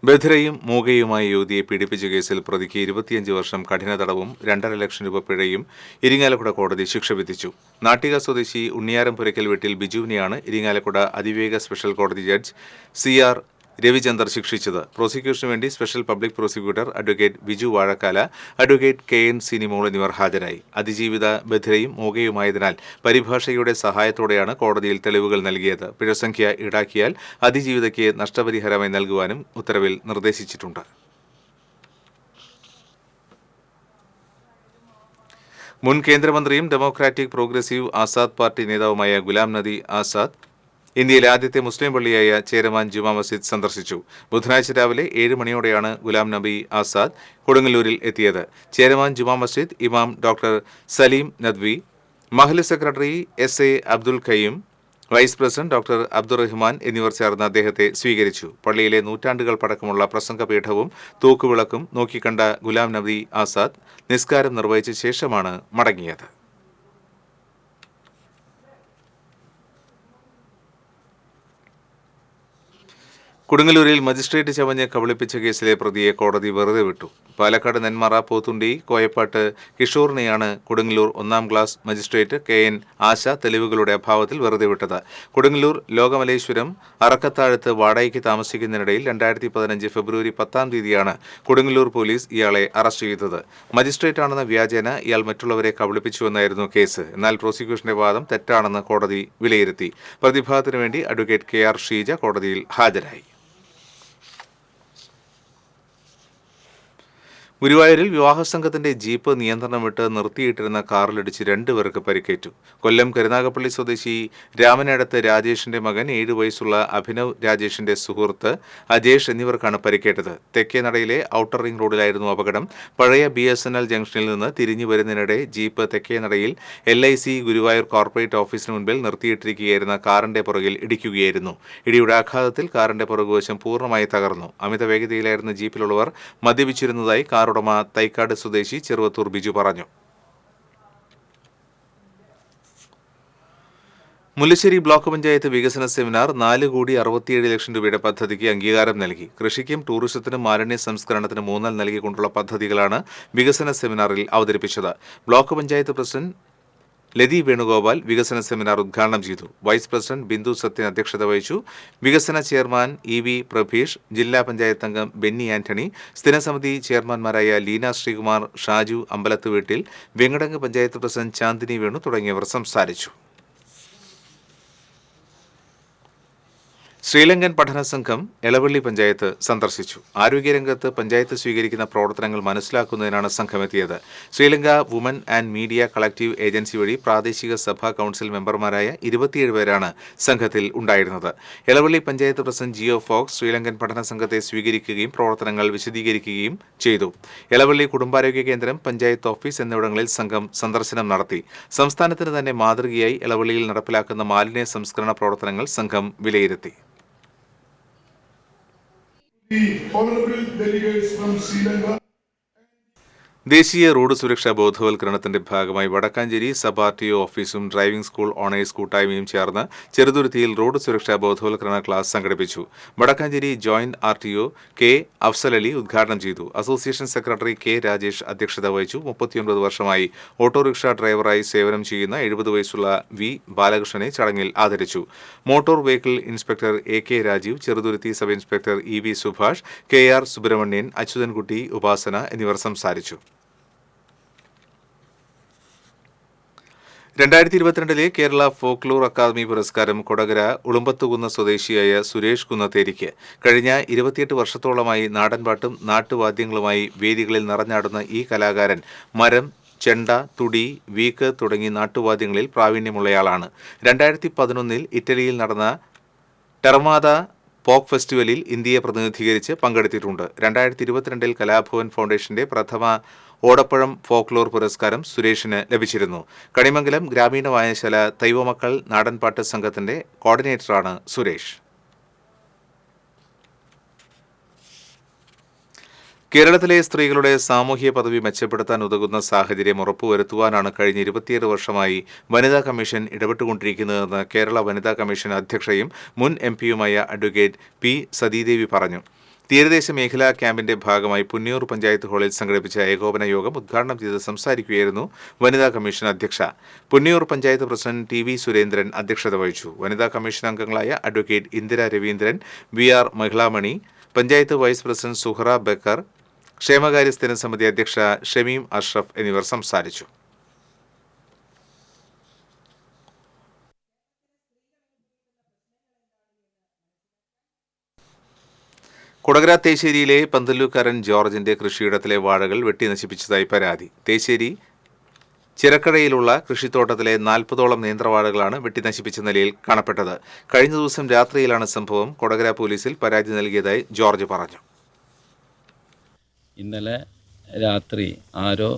ബധിരയും മൂകയുമായ യുവതിയെ പീഡിപ്പിച്ച കേസിൽ പ്രതിക്ക് 25 വർഷം കഠിന തടവും 2.5 ലക്ഷം രൂപ പിഴയും ഇരിങ്ങാലക്കുട കോടതി ശിക്ഷ വിധിച്ചു. നാട്ടിക സ്വദേശി ഉണ്ണിയാരം പുരയ്ക്കൽ വീട്ടിൽ ബിജുവിനെയാണ് ഇരിങ്ങാലക്കുട അതിവേഗ സ്പെഷ്യൽ കോടതി ജഡ്ജ് CR രവിചന്ദർ ശിക്ഷിച്ചത്. പ്രോസിക്യൂഷനു വേണ്ടി special public prosecutor advocate Biju Vazhakkala, advocate KN Sinimol എന്നിവർ ഹാജരായി. അതിജീവിത ബധിരയും മൂകയുമായതിനാൽ പരിഭാഷയുടെ സഹായത്തോടെയാണ് കോടതിയിൽ തെളിവുകൾ നൽകിയത്. പിഴസംഖ്യ ഈടാക്കിയാൽ അതിജീവിതയ്ക്ക് നഷ്ടപരിഹാരമായി നൽകുവാനും ഉത്തരവിൽ നിർദ്ദേശിച്ചിട്ടുണ്ട്. മുൻ കേന്ദ്രമന്ത്രിയും ഡെമോക്രാറ്റിക് പ്രോഗ്രസീവ് ആസാദ് പാർട്ടി നേതാവുമായ ഗുലാം നബി ആസാദ് ഇന്ത്യയിലെ ആദ്യത്തെ മുസ്ലിം പള്ളിയായ ചേരമാൻ ജുമാ മസ്ജിദ് സന്ദർശിച്ചു. ബുധനാഴ്ച രാവിലെ 7 മണിയോടെയാണ് ഗുലാം നബി ആസാദ് കൊടുങ്ങല്ലൂരിൽ എത്തിയത്. ചേരമാൻ ജുമാ മസ്ജിദ് ഇമാം ഡോക്ടർ സലീം നദ്വി, മഹല്ല് secretary SA Abdul Khayyoom, vice president doctor Abdurahman എന്നിവർ ചേർന്ന് അദ്ദേഹത്തെ സ്വീകരിച്ചു. പള്ളിയിലെ നൂറ്റാണ്ടുകൾ പഴക്കമുള്ള പ്രസംഗപീഠവും തൂക്കുവിളക്കും നോക്കിക്കണ്ട ഗുലാം നബി ആസാദ് നിസ്കാരം നിർവഹിച്ച ശേഷമാണ് മടങ്ങിയത്. കൊടുങ്ങല്ലൂരിൽ മജിസ്ട്രേറ്റ് ചമഞ്ഞ് കബളിപ്പിച്ച കേസിലെ പ്രതിയെ കോടതി വെറുതെ വിട്ടു. പാലക്കാട് നെന്മാറ, പോത്തുണ്ടി, കോയപ്പാട്ട് കിഷോറിനെയാണ് കൊടുങ്ങല്ലൂർ 1ാം ക്ലാസ് മജിസ്ട്രേറ്റ് KN ആശ തെളിവുകളുടെ അഭാവത്തിൽ വെറുതെ വിട്ടത്. കൊടുങ്ങല്ലൂർ ലോകമലേശ്വരം അറക്കത്താഴത്ത് വാടകയ്ക്ക് താമസിക്കുന്നതിനിടയിൽ 2015 ഫെബ്രുവരി 10-ാം തീയതിയാണ് കൊടുങ്ങല്ലൂർ പോലീസ് ഇയാളെ അറസ്റ്റ് ചെയ്തത്. മജിസ്ട്രേറ്റാണെന്ന വ്യാജേന ഇയാൾ മറ്റുള്ളവരെ കബളിപ്പിച്ചുവെന്നായിരുന്നു കേസ്. എന്നാൽ പ്രോസിക്യൂഷന്റെ വാദം തെറ്റാണെന്ന് കോടതി വിലയിരുത്തി. പ്രതിഭാഗത്തിനു വേണ്ടി അഡ്വക്കേറ്റ് KR ഷീജ കോടതിയിൽ ഹാജരായി. ഗുരുവായൂരിൽ വിവാഹസംഘത്തിന്റെ ജീപ്പ് നിയന്ത്രണം വിട്ട് നിർത്തിയിട്ടിരുന്ന കാറിലിടിച്ച് 2 പേർക്ക് പരിക്കേറ്റു. കൊല്ലം കരുനാഗപ്പള്ളി സ്വദേശി രാമനടത്ത് രാജേഷിന്റെ മകൻ 7 വയസ്സുള്ള അഭിനവ് രാജേഷിന്റെ സുഹൃത്ത് അജേഷ് എന്നിവർക്കാണ് പരിക്കേറ്റത്. തെക്കേനടയിലെ ഔട്ടർ റിംഗ് റോഡിലായിരുന്നു അപകടം. പഴയ BSNL ജംഗ്ഷനിൽ നിന്ന് തിരിഞ്ഞു വരുന്നതിനിടെ ജീപ്പ് തെക്കേനടയിൽ LIC ഗുരുവായൂർ കോർപ്പറേറ്റ് ഓഫീസിന് മുൻപിൽ നിർത്തിയിട്ടിരിക്കുകയായിരുന്ന കാറിന്റെ പുറകിൽ ഇടിക്കുകയായിരുന്നു. ഇടിയുടെ ആഘാതത്തിൽ കാറിന്റെ പുറകുവശം പൂർണ്ണമായി തകർന്നു. അമിത വേഗതയിലായിരുന്ന ജീപ്പിലുള്ളവർ മദ്യപിച്ചിരുന്നതായി കാർ ഉടമ തൈക്കാട് സ്വദേശി ചെറുവത്തൂർ ബിജു പറഞ്ഞു. മുല്ലശ്ശേരി ബ്ലോക്ക് പഞ്ചായത്ത് വികസന സെമിനാർ 4,67 ലക്ഷം രൂപയുടെ പദ്ധതിക്ക് അംഗീകാരം നൽകി. കൃഷിക്കും ടൂറിസത്തിനും മാലിന്യ സംസ്കരണത്തിനും ഊന്നൽ നൽകിക്കൊണ്ടുള്ള പദ്ധതികളാണ് വികസന സെമിനാറിൽ അവതരിപ്പിച്ചത്. ബ്ലോക്ക് പഞ്ചായത്ത് പ്രസിഡന്റ് ലതി വേണുഗോപാൽ വികസന സെമിനാർ ഉദ്ഘാടനം ചെയ്തു. വൈസ് പ്രസിഡന്റ് ബിന്ദു സത്യൻ അധ്യക്ഷത വഹിച്ചു. വികസന ചെയർമാൻ EV പ്രഭീഷ്, ജില്ലാ പഞ്ചായത്ത് അംഗം ബെന്നി ആന്റണി, സ്ഥിരസമിതി ചെയർമാൻമാരായ ലീന ശ്രീകുമാർ, ഷാജു അമ്പലത്ത് വീട്ടിൽ, വെങ്ങടങ്ങ് പഞ്ചായത്ത് പ്രസിഡന്റ് ചാന്ദിനി വേണു തുടങ്ങിയവർ സംസാരിച്ചു. ശ്രീലങ്കൻ പഠന സംഘം എളവള്ളി പഞ്ചായത്ത് സന്ദർശിച്ചു. ആരോഗ്യരംഗത്ത് പഞ്ചായത്ത് സ്വീകരിക്കുന്ന പ്രവർത്തനങ്ങൾ മനസ്സിലാക്കുന്നതിനാണ് സംഘമെത്തിയത്. Sri Lanka woman and media collective agency വഴി പ്രാദേശിക സഭാ കൌൺസിൽ മെമ്പർമാരായ 27 പേരാണ് സംഘത്തിൽ ഉണ്ടായിരുന്നത്. എളവള്ളി പഞ്ചായത്ത് പ്രസിഡന്റ് ജിയോ ഫോക്സ് ശ്രീലങ്കൻ പഠന സംഘത്തെ സ്വീകരിക്കുകയും പ്രവർത്തനങ്ങൾ വിശദീകരിക്കുകയും ചെയ്തു. എളവള്ളി കുടുംബാരോഗ്യ കേന്ദ്രം, പഞ്ചായത്ത് ഓഫീസ് എന്നിവിടങ്ങളിൽ സംഘം സന്ദർശനം നടത്തി. സംസ്ഥാനത്തിന് തന്നെ മാതൃകയായി എളവള്ളിയിൽ നടപ്പിലാക്കുന്ന മാലിന്യ സംസ്കരണ പ്രവർത്തനങ്ങൾ സംഘം വിലയിരുത്തി. The honorable delegates from Sri Lanka. ദേശീയ റോഡ് സുരക്ഷാ ബോധവൽക്കരണത്തിന്റെ ഭാഗമായി വടക്കാഞ്ചേരി സബ് RTO ഓഫീസും ഡ്രൈവിംഗ് സ്കൂൾ ഓണേഴ്സ് കൂട്ടായ്മയും ചേർന്ന് ചെറുതുരുത്തിയിൽ റോഡ് സുരക്ഷാ ബോധവൽക്കരണ ക്ലാസ് സംഘടിപ്പിച്ചു. Vadakkanchery joint RTO K Afzal Ali ഉദ്ഘാടനം ചെയ്തു. അസോസിയേഷൻ സെക്രട്ടറി K രാജേഷ് അധ്യക്ഷത വഹിച്ചു. 39 വർഷമായി ഓട്ടോറിക്ഷ ഡ്രൈവറായി സേവനം ചെയ്യുന്ന 70 വയസ്സുള്ള V ബാലകൃഷ്ണനെ ചടങ്ങിൽ ആദരിച്ചു. Motor vehicle inspector AK Rajeev, Cheruthuruthy sub inspector EV Subhash, KR Subramanian, Achuthankutty, Upasana എന്നിവർ സംസാരിച്ചു. 2022 കേരള ഫോക്ലോർ അക്കാദമി പുരസ്കാരം കൊടകര ഉളുമ്പത്തുകുന്ന് സ്വദേശിയായ സുരേഷ് കുന്നത്തേരിക്ക്. കഴിഞ്ഞ 28 വർഷത്തോളമായി നാടൻപാട്ടും നാട്ടുവാദ്യങ്ങളുമായി വേദികളിൽ നിറഞ്ഞാടുന്ന ഈ കലാകാരൻ മരം, ചെണ്ട, തുടി, വീക്ക് തുടങ്ങി നാട്ടുവാദ്യങ്ങളിൽ പ്രാവീണ്യമുള്ളയാളാണ്. 2011 ഇറ്റലിയിൽ നടന്ന ടെർമാദ പോക്ക് ഫെസ്റ്റിവലിൽ ഇന്ത്യയെ പ്രതിനിധീകരിച്ച് പങ്കെടുത്തിട്ടുണ്ട്. 2022 കലാഭവൻ ഫൗണ്ടേഷന്റെ പ്രഥമ ഓടപ്പഴം ഫോക്ലോർ പുരസ്കാരം സുരേഷിന് ലഭിച്ചിരുന്നു. കണിമംഗലം ഗ്രാമീണ വായനശാല തൈവമക്കൾ നാടൻപാട്ട് സംഘത്തിന്റെ കോർഡിനേറ്ററാണ് സുരേഷ്. കേരളത്തിലെ സ്ത്രീകളുടെ സാമൂഹ്യ പദവി മെച്ചപ്പെടുത്താൻ ഉതകുന്ന സാഹചര്യം ഉറപ്പുവരുത്തുവാനാണ് കഴിഞ്ഞ 27 വർഷമായി വനിതാ കമ്മീഷൻ ഇടപെട്ടുകൊണ്ടിരിക്കുന്നതെന്ന് കേരള വനിതാ കമ്മീഷൻ അധ്യക്ഷയും മുൻ MP യുമായ അഡ്വക്കേറ്റ് P സതീദേവി പറഞ്ഞു. തീരദേശ മേഖലാ ക്യാമ്പിന്റെ ഭാഗമായി പുന്നിയൂർ പഞ്ചായത്ത് ഹാളിൽ സംഘടിപ്പിച്ച ഏകോപന യോഗം ഉദ്ഘാടനം ചെയ്ത് സംസാരിക്കുകയായിരുന്നു വനിതാ കമ്മീഷൻ അധ്യക്ഷ. Punniyur panchayat president TV. സുരേന്ദ്രൻ അധ്യക്ഷത വഹിച്ചു. വനിതാ കമ്മീഷൻ അംഗങ്ങളായ advocate Indira Raveendran, VR. Mahilamani, panchayat vice president Suhara Bakkar, ക്ഷേമകാര്യ സ്ഥിരം സമിതി അധ്യക്ഷ ഷമീം അഷ്റഫ് എന്നിവർ സംസാരിച്ചു. കൊടകര തേശ്ശേരിയിലെ പന്തല്ലൂക്കാരൻ ജോർജിന്റെ കൃഷിയിടത്തിലെ വാഴകൾ വെട്ടി നശിപ്പിച്ചതായി പരാതി. തേശ്ശേരി ചിറക്കടയിലുള്ള കൃഷിത്തോട്ടത്തിലെ 40ഓളം നേന്ത്രവാഴകളാണ് വെട്ടി നശിപ്പിച്ച നിലയിൽ കാണപ്പെട്ടത്. കഴിഞ്ഞ ദിവസം രാത്രിയിലാണ് സംഭവം. കൊടകര പോലീസിൽ പരാതി നൽകിയതായി ജോർജ് പറഞ്ഞു. ഇന്നലെ രാത്രി ആരോ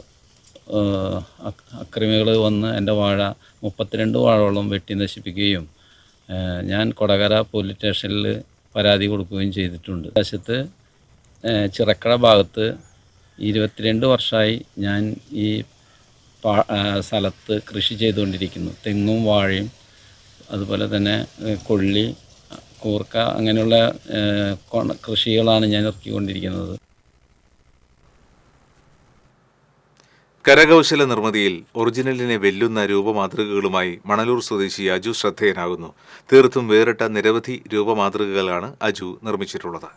അക്രമികൾ വന്ന് എൻ്റെ വാഴ 32 വാഴയോളം വെട്ടി നശിപ്പിക്കുകയും ഞാൻ കൊടകര പോലീസ് സ്റ്റേഷനിൽ പരാതി കൊടുക്കുകയും ചെയ്തിട്ടുണ്ട്. വശത്ത് ചിറക്കട ഭാഗത്ത് 22 വർഷമായി ഞാൻ ഈ സ്ഥലത്ത് കൃഷി ചെയ്തുകൊണ്ടിരിക്കുന്നു. തെങ്ങും വാഴയും അതുപോലെ തന്നെ കൊള്ളി, കൂർക്ക അങ്ങനെയുള്ള കൃഷികളാണ് ഞാൻ ഇറക്കിക്കൊണ്ടിരിക്കുന്നത്. കരകൗശല നിർമ്മിതിയിൽ ഒറിജിനലിനെ വെല്ലുന്ന രൂപമാതൃകകളുമായി മണലൂർ സ്വദേശി അജു ശ്രദ്ധേയനാകുന്നു. തീർത്തും വേറിട്ട നിരവധി രൂപമാതൃകകളാണ് അജു നിർമ്മിച്ചിട്ടുള്ളത്.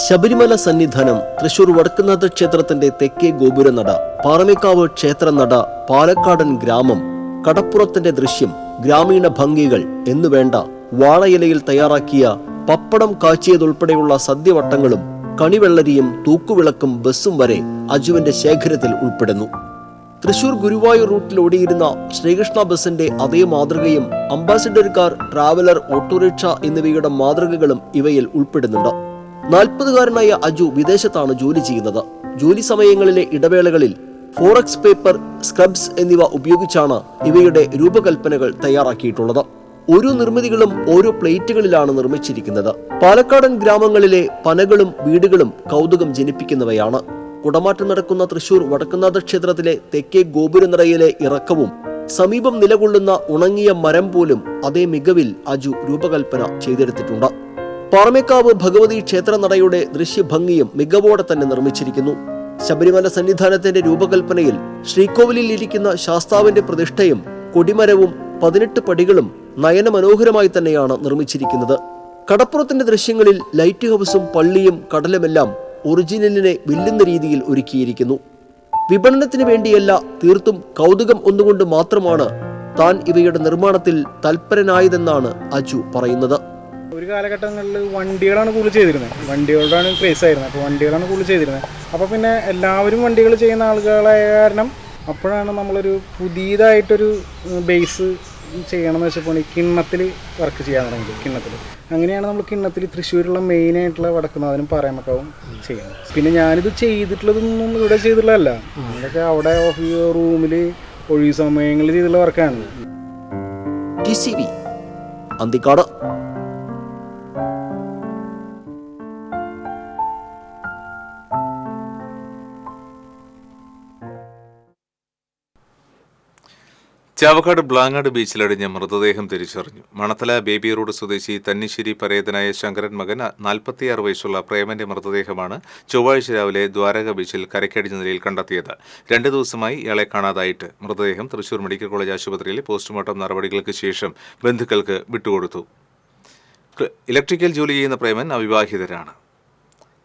ശബരിമല സന്നിധാനം, തൃശൂർ വടക്കുന്നാഥ ക്ഷേത്രത്തിന്റെ തെക്കേ ഗോപുരനട, പാറമേക്കാവ് ക്ഷേത്രനട, പാലക്കാടൻ ഗ്രാമം, കടപ്പുറത്തിന്റെ ദൃശ്യം, ഗ്രാമീണ ഭംഗികൾ എന്നുവേണ്ട വാഴയിലയിൽ തയ്യാറാക്കിയ പപ്പടം കാച്ചിയതുൾപ്പെടെയുള്ള സദ്യവട്ടങ്ങളും കണിവെള്ളരിയും തൂക്കുവിളക്കും ബസ്സും വരെ അജുവിന്റെ ശേഖരത്തിൽ ഉൾപ്പെടുന്നു. തൃശൂർ ഗുരുവായൂർ റൂട്ടിൽ ഓടിയിരുന്ന ശ്രീകൃഷ്ണ ബസിന്റെ അതേ മാതൃകയും അംബാസിഡർ കാർ, ട്രാവലർ, ഓട്ടോറിക്ഷ എന്നിവയുടെ മാതൃകകളും ഇവയിൽ ഉൾപ്പെടുന്നുണ്ട്. 40കാരനായ അജു വിദേശത്താണ് ജോലി ചെയ്യുന്നത്. ജോലി സമയങ്ങളിലെ ഇടവേളകളിൽ ഫോറക്സ് പേപ്പർ, സ്ക്രബ്സ് എന്നിവ ഉപയോഗിച്ചാണ് ഇവയുടെ രൂപകൽപ്പനകൾ തയ്യാറാക്കിയിട്ടുള്ളത്. ഓരോ നിർമ്മിതികളും ഓരോ പ്ലേറ്റുകളിലാണ് നിർമ്മിച്ചിരിക്കുന്നത്. പാലക്കാടൻ ഗ്രാമങ്ങളിലെ പനകളും വീടുകളും കൗതുകം ജനിപ്പിക്കുന്നവയാണ്. കുടമാറ്റം നടക്കുന്ന തൃശൂർ വടക്കുന്നാഥ ക്ഷേത്രത്തിലെ തെക്കേ ഗോപുരനടയിലെ ഇറക്കവും സമീപം നിലകൊള്ളുന്ന ഉണങ്ങിയ മരം പോലും അതേ മികവിൽ അജു രൂപകൽപ്പന ചെയ്തെടുത്തിട്ടുണ്ട്. പാറമേക്കാവ് ഭഗവതി ക്ഷേത്രനടയുടെ ദൃശ്യഭംഗിയും മികവോടെ തന്നെ നിർമ്മിച്ചിരിക്കുന്നു. ശബരിമല സന്നിധാനത്തിന്റെ രൂപകൽപ്പനയിൽ ശ്രീകോവിലിൽ ഇരിക്കുന്ന ശാസ്താവിന്റെ പ്രതിഷ്ഠയും കൊടിമരവും 18 പടികളും നയനമനോഹരമായി തന്നെയാണ് നിർമ്മിച്ചിരിക്കുന്നത്. കടപ്പുറത്തിന്റെ ദൃശ്യങ്ങളിൽ ലൈറ്റ് ഹൗസും പള്ളിയും കടലുമെല്ലാം ഒറിജിനലിനെ വെല്ലുന്ന രീതിയിൽ ഒരുക്കിയിരിക്കുന്നു. വിപണനത്തിന് വേണ്ടിയല്ല, തീർത്തും കൗതുകം ഒന്നുകൊണ്ട് മാത്രമാണ് താൻ ഇവയുടെ നിർമ്മാണത്തിൽ തൽപരനായതെന്നാണ് അജു പറയുന്നത്. ഒരു കാലഘട്ടങ്ങളിൽ വണ്ടികളാണ് കൂടുതൽ ചെയ്തിരുന്നത്. വണ്ടികളുടെയാണ് ക്രേസ് ആയിരുന്നത്. അപ്പോൾ വണ്ടികളാണ് കൂടുതൽ ചെയ്തിരുന്നത്. അപ്പോൾ പിന്നെ എല്ലാവരും വണ്ടികൾ ചെയ്യുന്ന ആളുകളായ കാരണം അപ്പോഴാണ് നമ്മളൊരു പുതിയതായിട്ടൊരു ബേസ് ചെയ്യണമെന്ന് വെച്ചപ്പോൾ ഈ കിണ്ണത്തിൽ വർക്ക് ചെയ്യാൻ തുടങ്ങിയത്. കിണ്ണത്തിൽ അങ്ങനെയാണ് നമ്മൾ കിണ്ണത്തിൽ തൃശ്ശൂരുള്ള മെയിനായിട്ടുള്ള വടക്കുന്നാഥനും പാറമേക്കാവും ചെയ്യുന്നത്. പിന്നെ ഞാനിത് ചെയ്തിട്ടുള്ളതൊന്നും ഇവിടെ ചെയ്തിട്ടുള്ളതല്ല. അതൊക്കെ അവിടെ റൂമിൽ ഒഴിവ് സമയങ്ങളിൽ ചെയ്തിട്ടുള്ള വർക്കാണ്. TCV അന്തിക്കാട്. ചാവക്കാട് ബ്ലാങ്ങാട് ബീച്ചിലടിഞ്ഞ മൃതദേഹം തിരിച്ചറിഞ്ഞു. മണത്തല ബേബി റോഡ് സ്വദേശി തന്നിശ്ശേരി പരേതനായ ശങ്കരൻ മകൻ 46 വയസ്സുള്ള പ്രേമന്റെ മൃതദേഹമാണ് ചൊവ്വാഴ്ച രാവിലെ ദ്വാരക ബീച്ചിൽ കരക്കടിഞ്ഞ നിലയിൽ കണ്ടെത്തിയത്. 2 ദിവസമായി ഇയാളെ കാണാതായിട്ട്. മൃതദേഹം തൃശൂർ മെഡിക്കൽ കോളേജ് ആശുപത്രിയിലെ പോസ്റ്റ്മോർട്ടം നടപടികൾക്ക് ശേഷം ബന്ധുക്കൾക്ക് വിട്ടുകൊടുത്തു. ഇലക്ട്രിക്കൽ ജോലി ചെയ്യുന്ന പ്രേമൻ അവിവാഹിതരാണ്.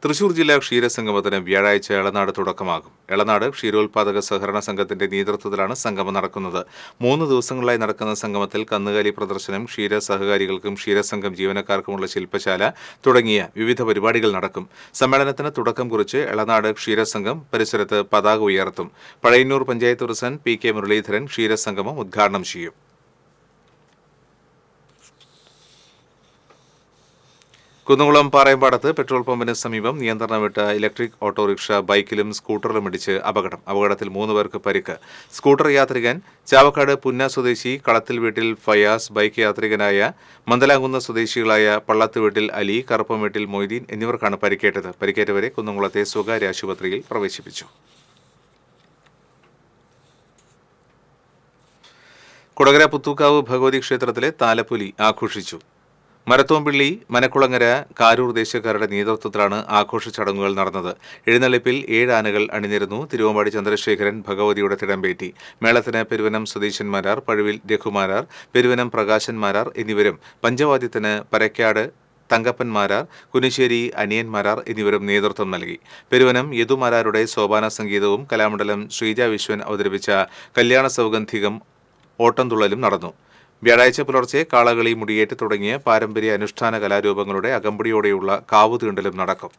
തൃശൂർ ജില്ലാ ക്ഷീരസംഗമത്തിന് വ്യാഴാഴ്ച എളനാട് തുടക്കമാകും. എളനാട് ക്ഷീരോത്പാദക സഹകരണ സംഘത്തിന്റെ നേതൃത്വത്തിലാണ് സംഗമം നടക്കുന്നത്. 3 ദിവസങ്ങളിലായി നടക്കുന്ന സംഗമത്തിൽ കന്നുകാലി പ്രദർശനം, ക്ഷീര സഹകാരികൾക്കും ക്ഷീരസംഘം ജീവനക്കാർക്കുമുള്ള ശില്പശാല തുടങ്ങിയ വിവിധ പരിപാടികൾ നടക്കും. സമ്മേളനത്തിന് തുടക്കം കുറിച്ച് എളനാട് ക്ഷീരസംഘം പരിസരത്ത് പതാക ഉയർത്തും. പഴയന്നൂർ പഞ്ചായത്ത് പ്രസിഡന്റ് PK മുരളീധരൻ ക്ഷീരസംഗമം ഉദ്ഘാടനം ചെയ്യും. കുന്നംകുളം പാറയമ്പാടത്ത് പെട്രോൾ പമ്പിന് സമീപം നിയന്ത്രണം വിട്ട ഇലക്ട്രിക് ഓട്ടോറിക്ഷ ബൈക്കിലും സ്കൂട്ടറിലും ഇടിച്ച് അപകടത്തിൽ 3 പേർക്ക് പരിക്ക്. സ്കൂട്ടർ യാത്രികൻ ചാവക്കാട് പുന്ന സ്വദേശി കളത്തിൽ വീട്ടിൽ ഫയാസ്, ബൈക്ക് യാത്രികനായ മന്ദലാങ്കുന്ന സ്വദേശികളായ പള്ളത്ത് വീട്ടിൽ അലി, കറുപ്പം വീട്ടിൽ മൊയ്തീൻ എന്നിവർക്കാണ് പരിക്കേറ്റത്. പരിക്കേറ്റവരെ കുന്നംകുളത്തെ സ്വകാര്യ ആശുപത്രിയിൽ പ്രവേശിപ്പിച്ചു. കൊടകര പുത്തൂക്കാവ് ഭഗവതി ക്ഷേത്രത്തിലെ താലപ്പൊലി ആഘോഷിച്ചു. മരത്തോമ്പിള്ളി, മനക്കുളങ്ങര, കാരൂർ ദേശക്കാരുടെ നേതൃത്വത്തിലാണ് ആഘോഷ ചടങ്ങുകൾ നടന്നത്. എഴുന്നള്ളിപ്പിൽ 7 ആനകൾ അണിനിരന്നു. തിരുവമ്പാടി ചന്ദ്രശേഖരൻ ഭഗവതിയുടെ തിടമ്പേറ്റി. മേളത്തിന് പെരുവനം സ്വദേശന്മാരാർ, പഴുവിൽ രഘുമാരാർ, പെരുവനം പ്രകാശന്മാരാർ എന്നിവരും, പഞ്ചവാദ്യത്തിന് പരക്കാട് തങ്കപ്പന്മാരാർ, കുനിശ്ശേരി അനിയന്മാരാർ എന്നിവരും നേതൃത്വം നൽകി. പെരുവനം യദുമാരാരുടെ സോപാന സംഗീതവും കലാമണ്ഡലം ശ്രീജ വിശ്വൻ അവതരിപ്പിച്ച കല്യാണ സൗഗന്ധികം ഓട്ടംതുള്ളലും നടന്നു. വ്യാഴാഴ്ച പുലർച്ചെ കാളകളി, മുടിയേറ്റ് തുടങ്ങിയ പാരമ്പര്യ അനുഷ്ഠാന കലാരൂപങ്ങളുടെ അകമ്പടിയോടെയുള്ള കാവുതീണ്ടലും നടക്കും.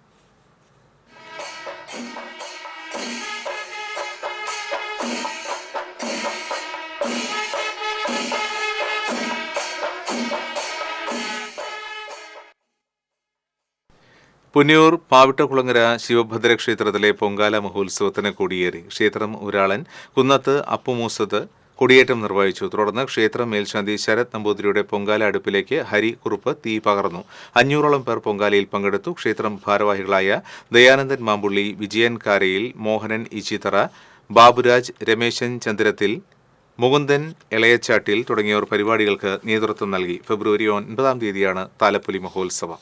പുന്നയൂർ പാവിട്ടക്കുളങ്ങര ശിവഭദ്ര ക്ഷേത്രത്തിലെ പൊങ്കാല മഹോത്സവത്തിന് കൊടിയേറി. ക്ഷേത്രം ഊരാളൻ കുന്നത്ത് അപ്പുമൂസത്ത് കൊടിയേറ്റം നിർവഹിച്ചു. തുടർന്ന് ക്ഷേത്രം മേൽശാന്തി ശരത് നമ്പൂതിരിയുടെ പൊങ്കാല അടുപ്പിലേക്ക് ഹരി കുറുപ്പ് തീ പകർന്നു. 500ഓളം പേർ പൊങ്കാലയിൽ പങ്കെടുത്തു. ക്ഷേത്രം ഭാരവാഹികളായ ദയാനന്ദൻ മാമ്പുള്ളി, വിജയൻ കാരയിൽ, മോഹനൻ ഇച്ചിത്തറ, ബാബുരാജ്, രമേശൻ ചന്ദ്രത്തിൽ, മുകുന്ദൻ ഇളയച്ചാട്ടിൽ തുടങ്ങിയവർ പരിപാടികൾക്ക് നേതൃത്വം നൽകി. ഫെബ്രുവരി 9-ാം തീയതിയാണ് താലപ്പൊലി മഹോത്സവം.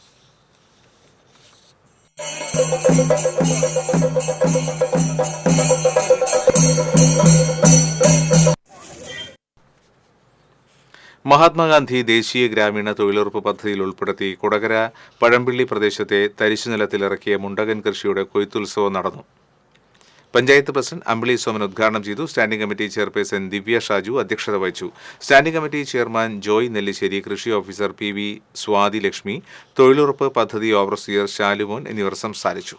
മഹാത്മാഗാന്ധി ദേശീയ ഗ്രാമീണ തൊഴിലുറപ്പ് പദ്ധതിയിൽ ഉൾപ്പെടുത്തി കൊടകര പഴമ്പിള്ളി പ്രദേശത്തെ തരിശുനിലത്തിലിറക്കിയ മുണ്ടകൻ കൃഷിയുടെ കൊയ്ത്തുത്സവം നടന്നു. പഞ്ചായത്ത് പ്രസിഡന്റ് അമ്പിളി സോമൻ ഉദ്ഘാടനം ചെയ്തു. സ്റ്റാൻഡിംഗ് കമ്മിറ്റി ചെയർപേഴ്സൺ ദിവ്യ ഷാജു അധ്യക്ഷത വഹിച്ചു. Standing committee chairman Joy Nellissery, കൃഷി ഓഫീസർ PV സ്വാതി ലക്ഷ്മി, തൊഴിലുറപ്പ് പദ്ധതി ഓവർസിയർ ശാലുമോൻ എന്നിവർ സംസാരിച്ചു.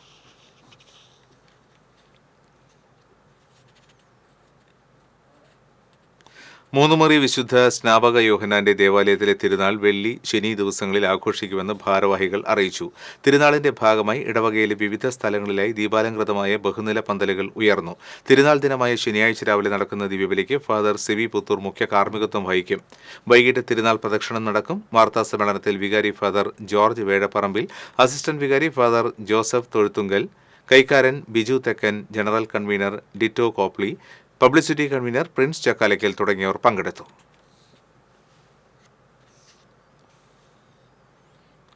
മൂന്നുമുറി വിശുദ്ധ സ്നാപക യോഹന്നാന്റെ ദേവാലയത്തിലെ തിരുനാൾ വെള്ളി, ശനി ദിവസങ്ങളിൽ ആഘോഷിക്കുമെന്ന് ഭാരവാഹികൾ അറിയിച്ചു. തിരുനാളിന്റെ ഭാഗമായി ഇടവകയിലെ വിവിധ സ്ഥലങ്ങളിലായി ദീപാലംകൃതമായ ബഹുനില പന്തലുകൾ ഉയർന്നു. തിരുനാൾ ദിനമായ ശനിയാഴ്ച രാവിലെ നടക്കുന്ന ദിവ്യബലിക്ക് ഫാദർ സിവി പുത്തൂർ മുഖ്യ കാർമ്മികത്വം വഹിക്കും. വൈകിട്ട് തിരുനാൾ പ്രദക്ഷിണം നടക്കും. വാർത്താ സമ്മേളനത്തിൽ വികാരി ഫാദർ ജോർജ് വേഴപ്പറമ്പിൽ, അസിസ്റ്റന്റ് വികാരി ഫാദർ ജോസഫ് തൊഴുത്തുങ്കൽ, കൈക്കാരൻ Biju Thekkan, general convener Ditto Kopli, publicity convener Prince Chakkalakkal തുടങ്ങിയവർ പങ്കെടുത്തു.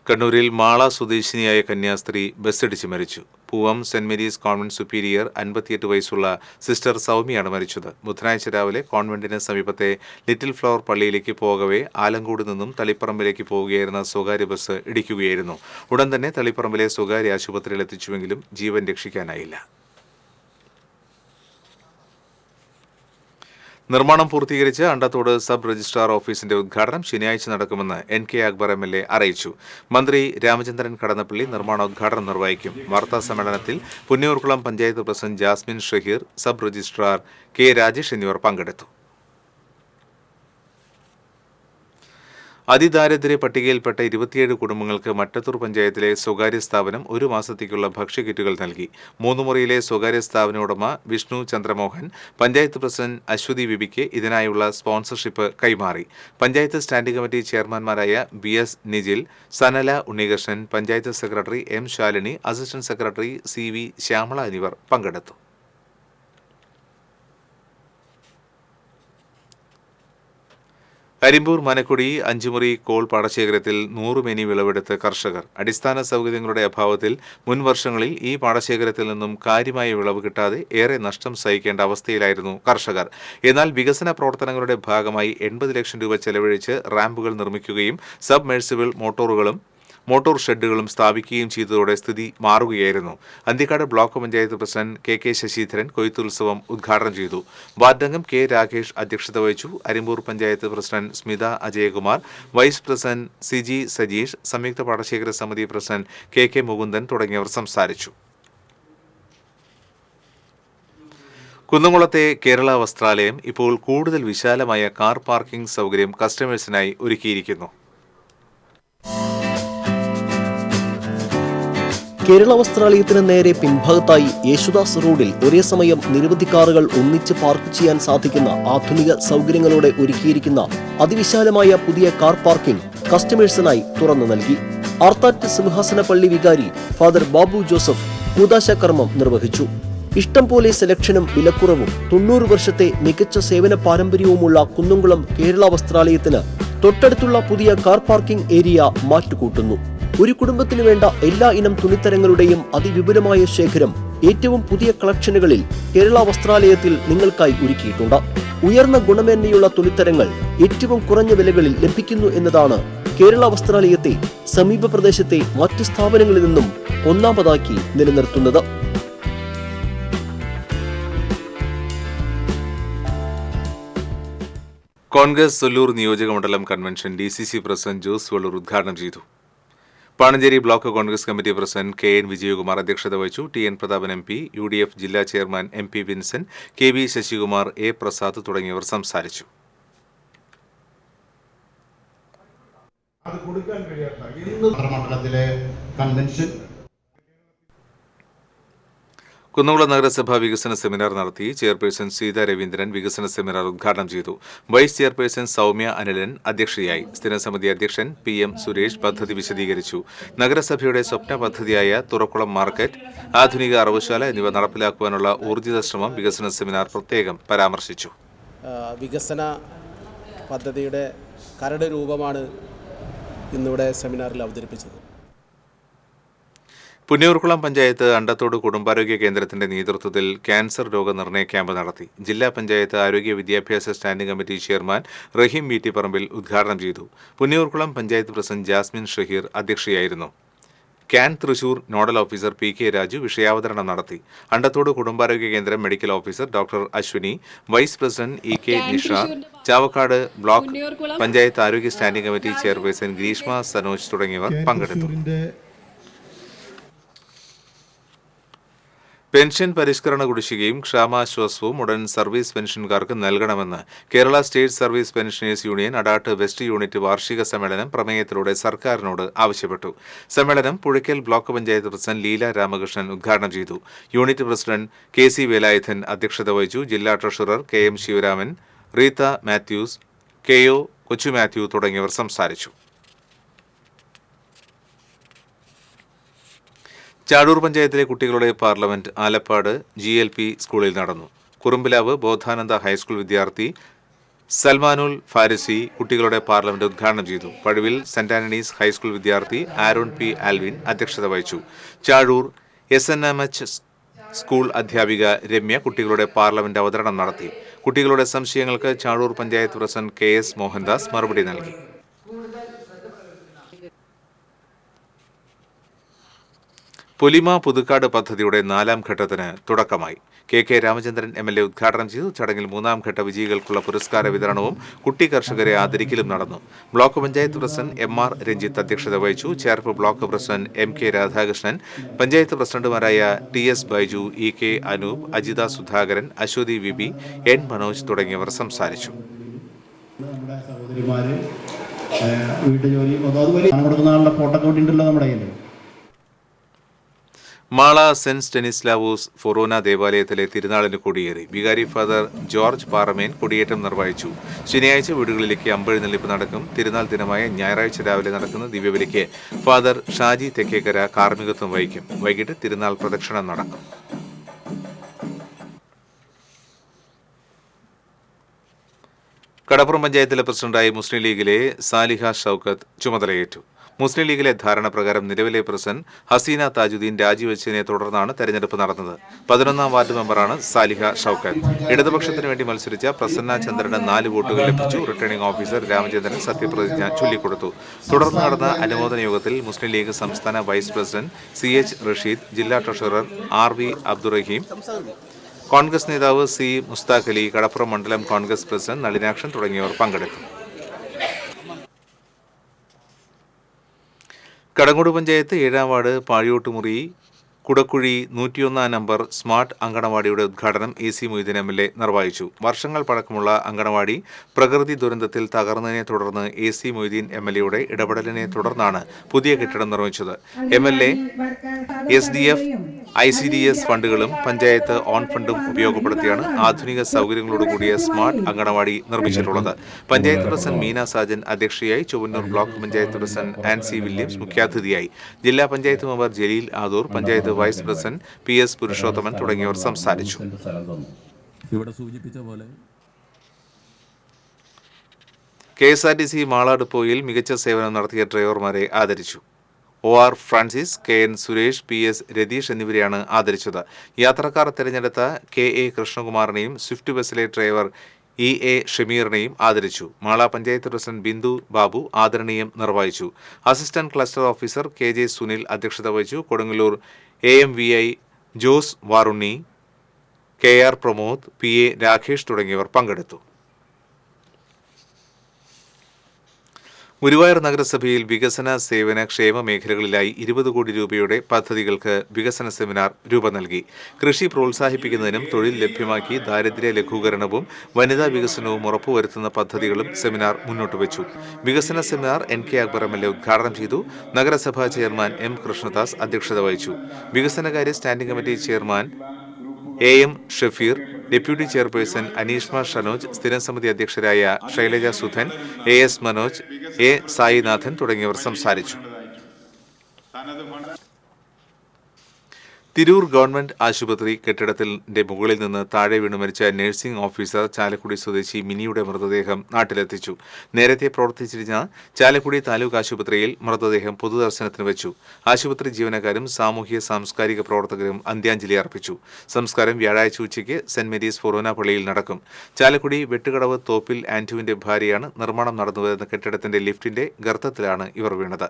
കണ്ണൂരിൽ മാള സ്വദേശിനിയായ കന്യാസ്ത്രീ ബസ്സിടിച്ച് മരിച്ചു. Poovam Saint Mary's convent superior 58 വയസ്സുള്ള സിസ്റ്റർ സൗമ്യയാണ് മരിച്ചത്. ബുധനാഴ്ച രാവിലെ കോൺവെന്റിന് സമീപത്തെ ലിറ്റിൽ ഫ്ലവർ പള്ളിയിലേക്ക് പോകവേ ആലങ്കോട് നിന്നും തളിപ്പറമ്പിലേക്ക് പോവുകയായിരുന്ന സ്വകാര്യ ബസ് ഇടിക്കുകയായിരുന്നു. ഉടൻ തന്നെ തളിപ്പറമ്പിലെ സ്വകാര്യ ആശുപത്രിയിൽ എത്തിച്ചുവെങ്കിലും ജീവൻ രക്ഷിക്കാനായില്ല. നിർമ്മാണം പൂർത്തീകരിച്ച് അണ്ടത്തോട് സബ് രജിസ്ട്രാർ ഓഫീസിന്റെ ഉദ്ഘാടനം ശനിയാഴ്ച നടക്കുമെന്ന് NK അക്ബർ MLA അറിയിച്ചു. മന്ത്രി രാമചന്ദ്രൻ കടന്നപ്പള്ളി നിർമ്മാണോദ്ഘാടനം നിർവഹിക്കും. വാർത്താ സമ്മേളനത്തിൽ Punnayurkulam panchayat president Jasmine Shaheer, sub registrar K Rajesh എന്നിവർ പങ്കെടുത്തു. അതിദാരിദ്ര്യ പട്ടികയിൽപ്പെട്ട 27 കുടുംബങ്ങൾക്ക് മട്ടത്തൂർ പഞ്ചായത്തിലെ സ്വകാര്യ സ്ഥാപനം 1 മാസത്തേക്കുള്ള ഭക്ഷ്യക്കിറ്റുകൾ നൽകി. മൂന്നുമുറിയിലെ സ്വകാര്യ സ്ഥാപന ഉടമ വിഷ്ണു ചന്ദ്രമോഹൻ പഞ്ചായത്ത് പ്രസിഡന്റ് അശ്വതി വിബിക്ക് ഇതിനായുള്ള സ്പോൺസർഷിപ്പ് കൈമാറി. പഞ്ചായത്ത് സ്റ്റാൻഡിംഗ് കമ്മിറ്റി ചെയർമാൻമാരായ BS Nijil, Sanala Unnikrishnan, panchayat secretary M Shalini, assistant secretary CV Shyamala എന്നിവർ പങ്കെടുത്തു. കരിമ്പൂർ മനക്കുടി അഞ്ചുമുറി കോൾ പാടശേഖരത്തിൽ 100 മേനി വിളവെടുത്ത് കർഷകർ. അടിസ്ഥാന സൗകര്യങ്ങളുടെ അഭാവത്തിൽ മുൻ വർഷങ്ങളിൽ ഈ പാടശേഖരത്തിൽ നിന്നും കാര്യമായ വിളവ് കിട്ടാതെ ഏറെ നഷ്ടം സഹിക്കേണ്ട അവസ്ഥയിലായിരുന്നു കർഷകർ. എന്നാൽ വികസന പ്രവർത്തനങ്ങളുടെ ഭാഗമായി 80 ലക്ഷം രൂപ ചെലവഴിച്ച് റാമ്പുകൾ നിർമ്മിക്കുകയും സബ്മെർസിബിൾ മോട്ടോർ ഷെഡുകളും സ്ഥാപിക്കുകയും ചെയ്തതോടെ സ്ഥിതി മാറുകയായിരുന്നു. Anthikkad block panchayat president KK Sasidharan കൊയ്ത്തുത്സവം ഉദ്ഘാടനം ചെയ്തു. വാർഡംഗം K രാകേഷ് അധ്യക്ഷത വഹിച്ചു. Arimpur panchayat president Smitha Ajayakumar, vice president CG Sajeesh, സംയുക്ത പാടശേഖര സമിതി പ്രസിഡന്റ് KK മുകുന്ദൻ തുടങ്ങിയവർ സംസാരിച്ചു. കുന്നംകുളത്തെ കേരള വസ്ത്രാലയം ഇപ്പോൾ കൂടുതൽ വിശാലമായ കാർ പാർക്കിംഗ് സൗകര്യം കസ്റ്റമേഴ്സിനായി ഒരുക്കിയിരിക്കുന്നു. കേരള വസ്ത്രാലയത്തിന് നേരെ പിൻഭാഗത്തായി യേശുദാസ് റോഡിൽ ഒരേ സമയം നിരവധി കാറുകൾ ഒന്നിച്ച് പാർക്ക് ചെയ്യാൻ സാധിക്കുന്ന ആധുനിക സൗകര്യങ്ങളോടെ ഒരുക്കിയിരിക്കുന്ന അതിവിശാലമായ പുതിയ കാർ പാർക്കിംഗ് കസ്റ്റമേഴ്സിനായി തുറന്നു നൽകി. ആർത്താറ്റ് സിംഹാസന പള്ളി വികാരി ഫാദർ ബാബു ജോസഫ് കൂദാശ കർമ്മം നിർവഹിച്ചു. ഇഷ്ടം പോലെ സെലക്ഷനും വിലക്കുറവും 90 വർഷത്തെ മികച്ച സേവന പാരമ്പര്യവുമുള്ള കുന്നംകുളം കേരള വസ്ത്രാലയത്തിന് തൊട്ടടുത്തുള്ള പുതിയ കാർ പാർക്കിംഗ് ഏരിയ മാറ്റുകൂട്ടുന്നു. ഒരു കുടുംബത്തിനു വേണ്ട എല്ലാ ഇനം തുണിത്തരങ്ങളുടെയും അതിവിപുലമായ ശേഖരം ഏറ്റവും പുതിയ കളക്ഷനുകളിൽ കേരള വസ്ത്രാലയത്തിൽ നിങ്ങൾക്കായി ഒരുക്കിയിട്ടുണ്ട്. ഉയർന്ന ഗുണമേന്മയുള്ള തുണിത്തരങ്ങൾ ഏറ്റവും കുറഞ്ഞ വിലകളിൽ ലഭിക്കുന്നു എന്നതാണ് കേരള വസ്ത്രാലയത്തെ സമീപ പ്രദേശത്തെ മറ്റ് സ്ഥാപനങ്ങളിൽ നിന്നും ഒന്നാമതാക്കി നിലനിർത്തുന്നത്. കോൺഗ്രസ് സൊല്ലൂർ നിയോജകമണ്ഡലം convention DCC president Jose Vallur ഉദ്ഘാടനം ചെയ്തു. Panancheri block Congress committee president KN Vijayakumar അധ്യക്ഷത വഹിച്ചു. TN പ്രതാപൻ MP, UDF ജില്ലാ chairman MP Vincent, KB Sasikumar, A Prasad തുടങ്ങിയവർ സംസാരിച്ചു. കുന്നംകുളം നഗരസഭ വികസന സെമിനാർ നടത്തി. ചെയർപേഴ്സൺ സീത രവീന്ദ്രൻ വികസന സെമിനാർ ഉദ്ഘാടനം ചെയ്തു. വൈസ് ചെയർപേഴ്സൺ സൗമ്യ അനിലൻ അധ്യക്ഷയായി. സ്ഥിരസമിതി അധ്യക്ഷൻ PM സുരേഷ് പദ്ധതി വിശദീകരിച്ചു. നഗരസഭയുടെ സ്വപ്ന പദ്ധതിയായ തുറക്കുളം മാർക്കറ്റ്, ആധുനിക അറവുശാല എന്നിവ നടപ്പിലാക്കുവാനുള്ള ഊർജിത ശ്രമം വികസന സെമിനാർ പ്രത്യേകം പരാമർശിച്ചു. വികസന പദ്ധതിയുടെ കരട് രൂപമാണ് ഇന്നിവിടെ സെമിനാറിൽ അവതരിപ്പിച്ചത്. പുന്നയൂർക്കുളം പഞ്ചായത്ത് അണ്ടത്തോട് കുടുംബാരോഗ്യ കേന്ദ്രത്തിന്റെ നേതൃത്വത്തിൽ ക്യാൻസർ രോഗനിർണയ ക്യാമ്പ് നടത്തി. ജില്ലാ പഞ്ചായത്ത് ആരോഗ്യ വിദ്യാഭ്യാസ standing committee chairman Rahim Veettiparambil ഉദ്ഘാടനം ചെയ്തു. പുന്നയൂർക്കുളം പഞ്ചായത്ത് പ്രസിഡന്റ് ജാസ്മിൻ ഷഹീർ അധ്യക്ഷയായിരുന്നു. Can Thrissur nodal officer PK Raju വിഷയാവതരണം നടത്തി. അണ്ടത്തോട് കുടുംബാരോഗ്യ കേന്ദ്രം medical officer doctor Ashwini, vice president EK Nishad, Chavakkad block panchayat ആരോഗ്യ standing committee chairperson Greeshma Sanoj തുടങ്ങിയവർ പങ്കെടുത്തു. പെൻഷൻ പരിഷ്കരണ കുടിശ്ശികയും ക്ഷാമാശ്വാസവും ഉടൻ സർവീസ് പെൻഷൻകാർക്ക് നൽകണമെന്ന് Kerala state service pensioners union Adat west unit വാർഷിക സമ്മേളനം പ്രമേയത്തിലൂടെ സർക്കാരിനോട് ആവശ്യപ്പെട്ടു. സമ്മേളനം പുഴയ്ക്കൽ ബ്ലോക്ക് പഞ്ചായത്ത് പ്രസിഡന്റ് ലീല രാമകൃഷ്ണൻ ഉദ്ഘാടനം ചെയ്തു. യൂണിറ്റ് പ്രസിഡന്റ് KC വേലായുധൻ അധ്യക്ഷത വഹിച്ചു. ജില്ലാ treasurer KM Sivaraman, Reetha Mathews, KO Kochu Mathew തുടങ്ങിയവർ സംസാരിച്ചു. ചാടൂർ പഞ്ചായത്തിലെ കുട്ടികളുടെ പാർലമെന്റ് ആലപ്പാട് GLP സ്കൂളിൽ നടന്നു. കുറുമ്പിലാവ് ബോധാനന്ദ ഹൈസ്കൂൾ വിദ്യാർത്ഥി സൽമാനുൽ ഫാരിസി കുട്ടികളുടെ പാർലമെന്റ് ഉദ്ഘാടനം ചെയ്തു. പഴുവിൽ സെന്റ് ആന്റണീസ് ഹൈസ്കൂൾ വിദ്യാർത്ഥി ആരോൺ P. ആൽവിൻ അധ്യക്ഷത വഹിച്ചു. ചാടൂർ SNMH സ്കൂൾ അധ്യാപിക രമ്യ കുട്ടികളുടെ പാർലമെന്റ് അവതരണം നടത്തി. കുട്ടികളുടെ സംശയങ്ങൾക്ക് ചാടൂർ പഞ്ചായത്ത് പ്രസിഡന്റ് KS മോഹൻദാസ് മറുപടി നൽകി. പുലിമ പുതുക്കാട് പദ്ധതിയുടെ 4ാം ഘട്ടത്തിന് തുടക്കമായി. KK രാമചന്ദ്രൻ MLA ഉദ്ഘാടനം ചെയ്തു. ചടങ്ങിൽ 3ാം ഘട്ട വിജയികൾക്കുള്ള പുരസ്കാര വിതരണവും കുട്ടി കർഷകരെ ആദരിക്കലും നടന്നു. Block panchayat president MR Ranjith അധ്യക്ഷത വഹിച്ചു. Cherpu block president MK Radhakrishnan, panchayat പ്രസിഡന്റുമാരായ TS Baiju, EK Anoop, Ajitha Sudhakaran, Aswathy VB, N Manoj തുടങ്ങിയവർ സംസാരിച്ചു. മാള സെന്റ് സ്റ്റെനിസ്ലാവൂസ് ഫൊറോന ദേവാലയത്തിലെ തിരുനാളിന് കൊടിയേറി. വികാരി ഫാദർ ജോർജ് പാറമേൻ കൊടിയേറ്റം നിർവഹിച്ചു. ശനിയാഴ്ച വീടുകളിലേക്ക് അമ്പെഴുന്നള്ളിപ്പ് നടക്കും. തിരുനാൾ ദിനമായ ഞായറാഴ്ച രാവിലെ നടക്കുന്ന ദിവ്യബലിക്ക് ഫാദർ ഷാജി തെക്കേക്കര കാർമ്മികത്വം വഹിക്കും. വൈകിട്ട് തിരുനാൾ പ്രദക്ഷിണം നടക്കും. കടപ്പുറം പഞ്ചായത്തിലെ പ്രസിഡന്റായി മുസ്ലിം ലീഗിലെ സാലിഹ ഷൌക്കത്ത് ചുമതലയേറ്റു. മുസ്ലിം ലീഗിലെ ധാരണ പ്രകാരം നിലവിലെ പ്രസിഡന്റ് ഹസീന താജുദ്ദീൻ രാജിവെച്ചതിനെ തുടർന്നാണ് തെരഞ്ഞെടുപ്പ് നടന്നത്. 11ാം വാർഡ് മെമ്പറാണ് സാലിഹ ഷൌക്കത്ത്. ഇടതുപക്ഷത്തിനു വേണ്ടി മത്സരിച്ച പ്രസന്ന ചന്ദ്രന് 4 വോട്ടുകൾ ലഭിച്ചു. റിട്ടേണിംഗ് ഓഫീസർ രാമചന്ദ്രൻ സത്യപ്രതിജ്ഞ ചൊല്ലിക്കൊടുത്തു. തുടർന്ന് നടന്ന അനുമോദന യോഗത്തിൽ മുസ്ലിം ലീഗ് സംസ്ഥാന വൈസ് പ്രസിഡന്റ് CH റഷീദ്, ജില്ലാ ട്രഷറർ RV അബ്ദുറഹീം, കോൺഗ്രസ് നേതാവ് C മുസ്താഖ് അലി, കടപ്പുറം മണ്ഡലം കോൺഗ്രസ് പ്രസിഡന്റ് നളിനാക്ഷൻ തുടങ്ങിയവർ പങ്കെടുത്തു. കടങ്ങോട് പഞ്ചായത്ത് 7ാം ward Pazhiyottumuri Kudakkuzhi 101 number smart അങ്കണവാടിയുടെ ഉദ്ഘാടനം AC മൊയ്തീൻ MLA നിർവഹിച്ചു. വർഷങ്ങൾ പഴക്കമുള്ള അങ്കണവാടി പ്രകൃതി ദുരന്തത്തിൽ തകർന്നതിനെ തുടർന്ന് AC മൊയ്തീൻ MLAയുടെ ഇടപെടലിനെ തുടർന്നാണ് പുതിയ കെട്ടിടം നിർമ്മിച്ചത്. MLA, SDF ICDS ഫണ്ടുകളും പഞ്ചായത്ത് ഓൺ ഫണ്ടും ഉപയോഗപ്പെടുത്തിയാണ് ആധുനിക സൗകര്യങ്ങളോടുകൂടിയ സ്മാർട്ട് അങ്കണവാടി നിർമ്മിച്ചിട്ടുള്ളത്. പഞ്ചായത്ത് പ്രസിഡന്റ് മീന സാജൻ അധ്യക്ഷയായി, Chowwannur block panchayat president Ancy Williams മുഖ്യാതിഥിയായി, ജില്ലാ panchayat member Jaleel Adoor, panchayat vice president PS Purushothaman തുടങ്ങിയവർ സംസാരിച്ചു. KSRTC മാള ഡിപ്പോയിൽ മികച്ച സേവനം നടത്തിയ ഡ്രൈവർമാരെ ആദരിച്ചു. OR Francis, KN Suresh, PS Ratheesh എന്നിവരെയാണ് ആദരിച്ചത്. യാത്രക്കാർ തിരഞ്ഞെടുത്ത KA കൃഷ്ണകുമാറിനെയും സ്വിഫ്റ്റ് ബസ്സിലെ ഡ്രൈവർ EA ഷമീറിനെയും ആദരിച്ചു. മാള പഞ്ചായത്ത് പ്രസിഡന്റ് ബിന്ദു ബാബു ആദരണീയം നിർവഹിച്ചു. Assistant cluster officer KJ Sunil അധ്യക്ഷത വഹിച്ചു. കൊടുങ്ങല്ലൂർ AMVI ജോസ് വാറുണ്ണി, KR പ്രമോദ്, PA രാകേഷ് തുടങ്ങിയവർ പങ്കെടുത്തു. ഗുരുവായൂർ നഗരസഭയിൽ വികസന സേവന ക്ഷേമ മേഖലകളിലായി 20 കോടി രൂപയുടെ പദ്ധതികൾക്ക് വികസന സെമിനാർ രൂപം നൽകി. കൃഷി പ്രോത്സാഹിപ്പിക്കുന്നതിനും തൊഴിൽ ലഭ്യമാക്കി ദാരിദ്ര്യ ലഘൂകരണവും വനിതാ വികസനവും ഉറപ്പുവരുത്തുന്ന പദ്ധതികളും സെമിനാർ മുന്നോട്ട് വെച്ചു. വികസന സെമിനാർ NK അക്ബർ MLA ഉദ്ഘാടനം ചെയ്തു. നഗരസഭാ ചെയർമാൻ M കൃഷ്ണദാസ് അധ്യക്ഷത വഹിച്ചു. വികസനകാര്യ standing committee chairman AM Shafeer, deputy chairperson Aneeshma Shanoj, സ്ഥിരം സമിതി അധ്യക്ഷരായ ശൈലജ സുധൻ, AS മനോജ്, A സായിനാഥൻ തുടങ്ങിയവർ സംസാരിച്ചു. തിരൂർ ഗവൺമെന്റ് ആശുപത്രി കെട്ടിടത്തിന്റെ മുകളിൽ നിന്ന് താഴെ വീണ് മരിച്ച നഴ്സിംഗ് ഓഫീസർ ചാലക്കുടി സ്വദേശി മിനിയുടെ മൃതദേഹം നാട്ടിലെത്തിച്ചു. നേരത്തെ പ്രവർത്തിച്ചിരുന്ന ചാലക്കുടി താലൂക്ക് ആശുപത്രിയിൽ മൃതദേഹം പൊതുദർശനത്തിന് വെച്ചു. ആശുപത്രി ജീവനക്കാരും സാമൂഹ്യ സാംസ്കാരിക പ്രവർത്തകരും അന്ത്യാഞ്ജലി അർപ്പിച്ചു. സംസ്കാരം വ്യാഴാഴ്ച ഉച്ചയ്ക്ക് സെന്റ് മേരീസ് ഫൊറോന പള്ളിയിൽ നടക്കും. ചാലക്കുടി വെട്ടുകടവ് തോപ്പിൽ ആന്റുവിന്റെ ഭാര്യയാണ്. നിർമ്മാണം നടന്നുവരുന്ന കെട്ടിടത്തിന്റെ ലിഫ്റ്റിന്റെ ഗർത്തത്തിലാണ് ഇവർ വീണത്.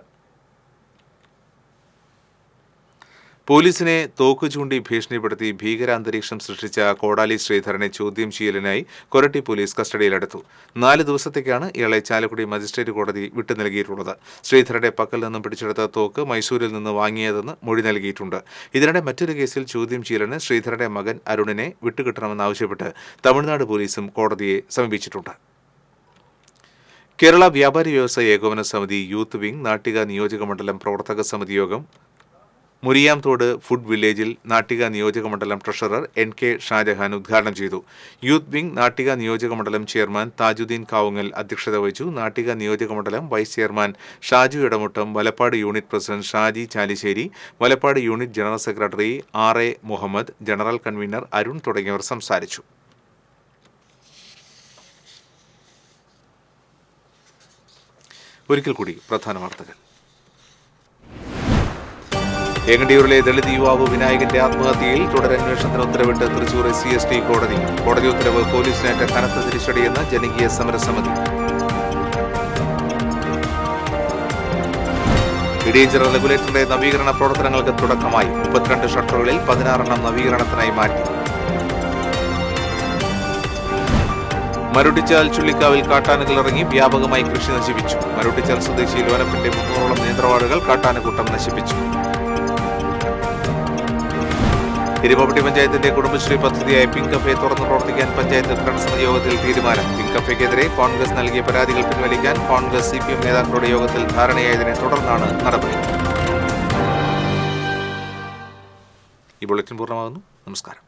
പോലീസിനെ തോക്ക് ചൂണ്ടി ഭീഷണിപ്പെടുത്തി ഭീകരാന്തരീക്ഷം സൃഷ്ടിച്ച കോടാലി ശ്രീധരനെ ചോദ്യം ചെയ്യലിനായി കൊരട്ടി പോലീസ് കസ്റ്റഡിയിലെടുത്തു. 4 ദിവസത്തേക്കാണ് ഇയാളെ ചാലക്കുടി മജിസ്ട്രേറ്റ് കോടതി വിട്ടു നൽകിയിട്ടുള്ളത്. ശ്രീധരന്റെ പക്കൽ നിന്നും പിടിച്ചെടുത്ത തോക്ക് മൈസൂരിൽ നിന്ന് വാങ്ങിയതെന്ന് മൊഴി നൽകിയിട്ടുണ്ട്. ഇതിനിടെ മറ്റൊരു കേസിൽ ചോദ്യം ചെയ്യലിന് ശ്രീധരന്റെ മകൻ അരുണിനെ വിട്ടുകിട്ടണമെന്നാവശ്യപ്പെട്ട് തമിഴ്നാട് പോലീസും കോടതിയെ സമീപിച്ചിട്ടുണ്ട്. കേരള വ്യാപാരി വ്യവസായ ഏകോപന സമിതി യൂത്ത് വിംഗ് നാട്ടിക നിയോജകമണ്ഡലം പ്രവർത്തക സമിതി യോഗം മുരിയാംതോട് ഫുഡ് വില്ലേജിൽ നാട്ടിക നിയോജകമണ്ഡലം ട്രഷറർ NK ഷാജഹാൻ ഉദ്ഘാടനം ചെയ്തു. യൂത്ത് വിംഗ് നാട്ടിക നിയോജകമണ്ഡലം ചെയർമാൻ താജുദ്ദീൻ കാവുങ്ങൽ അധ്യക്ഷത വഹിച്ചു. നാട്ടിക നിയോജകമണ്ഡലം vice chairman Shaju Edamuttam, Valappad unit president Shaji Chalissery, Valappad unit general secretary RA Muhammad, general convener Arun തുടങ്ങിയവർ സംസാരിച്ചു. ഒരിക്കൽ കൂടി പ്രധാന വാർത്തകൾ. ഏങ്ങണ്ടിയൂരിലെ ദളിത് യുവാവ് വിനായകന്റെ ആത്മഹത്യയിൽ തുടരന്വേഷണത്തിന് ഉത്തരവിട്ട് തൃശൂർ SC/ST കോടതി. കോടതി ഉത്തരവ് പോലീസിനേറ്റ കനത്ത തിരിച്ചടിയെന്ന് ജനകീയ സമരസമിതി. ഇടയഞ്ചിറ റെഗുലേറ്ററിന്റെ നവീകരണ പ്രവർത്തനങ്ങൾക്ക് തുടക്കമായി. 32 ഷട്ടറുകളിൽ 16 നവീകരണത്തിനായി മാറ്റി. മരുട്ടിച്ചാൽ ചുള്ളിക്കാവിൽ കാട്ടാനകൾ ഇറങ്ങി വ്യാപകമായി കൃഷി നശിപ്പിച്ചു. മരുട്ടിച്ചാൽ സ്വദേശി ലോനപ്പിന്റെ 300ഓളം നേന്ത്രവാഴകൾ കാട്ടാനക്കൂട്ടം നശിപ്പിച്ചു. തിരുവപ്പട്ടി പഞ്ചായത്തിന്റെ കുടുംബശ്രീ പദ്ധതിയായ പിങ്ക് കഫേ തുറന്നു പ്രവർത്തിക്കാൻ പഞ്ചായത്ത് ഭരണസമിതി യോഗത്തിൽ തീരുമാനം. പിങ്ക് കഫേക്കെതിരെ കോൺഗ്രസ് നൽകിയ പരാതികൾ പിൻവലിക്കാൻ കോൺഗ്രസ് CPM നേതാക്കളുടെ യോഗത്തിൽ ധാരണയായതിനെ തുടർന്നാണ് നടപടി. ഈ ബുള്ളറ്റിൻ പൂർണ്ണമാകുന്നു. നമസ്കാരം.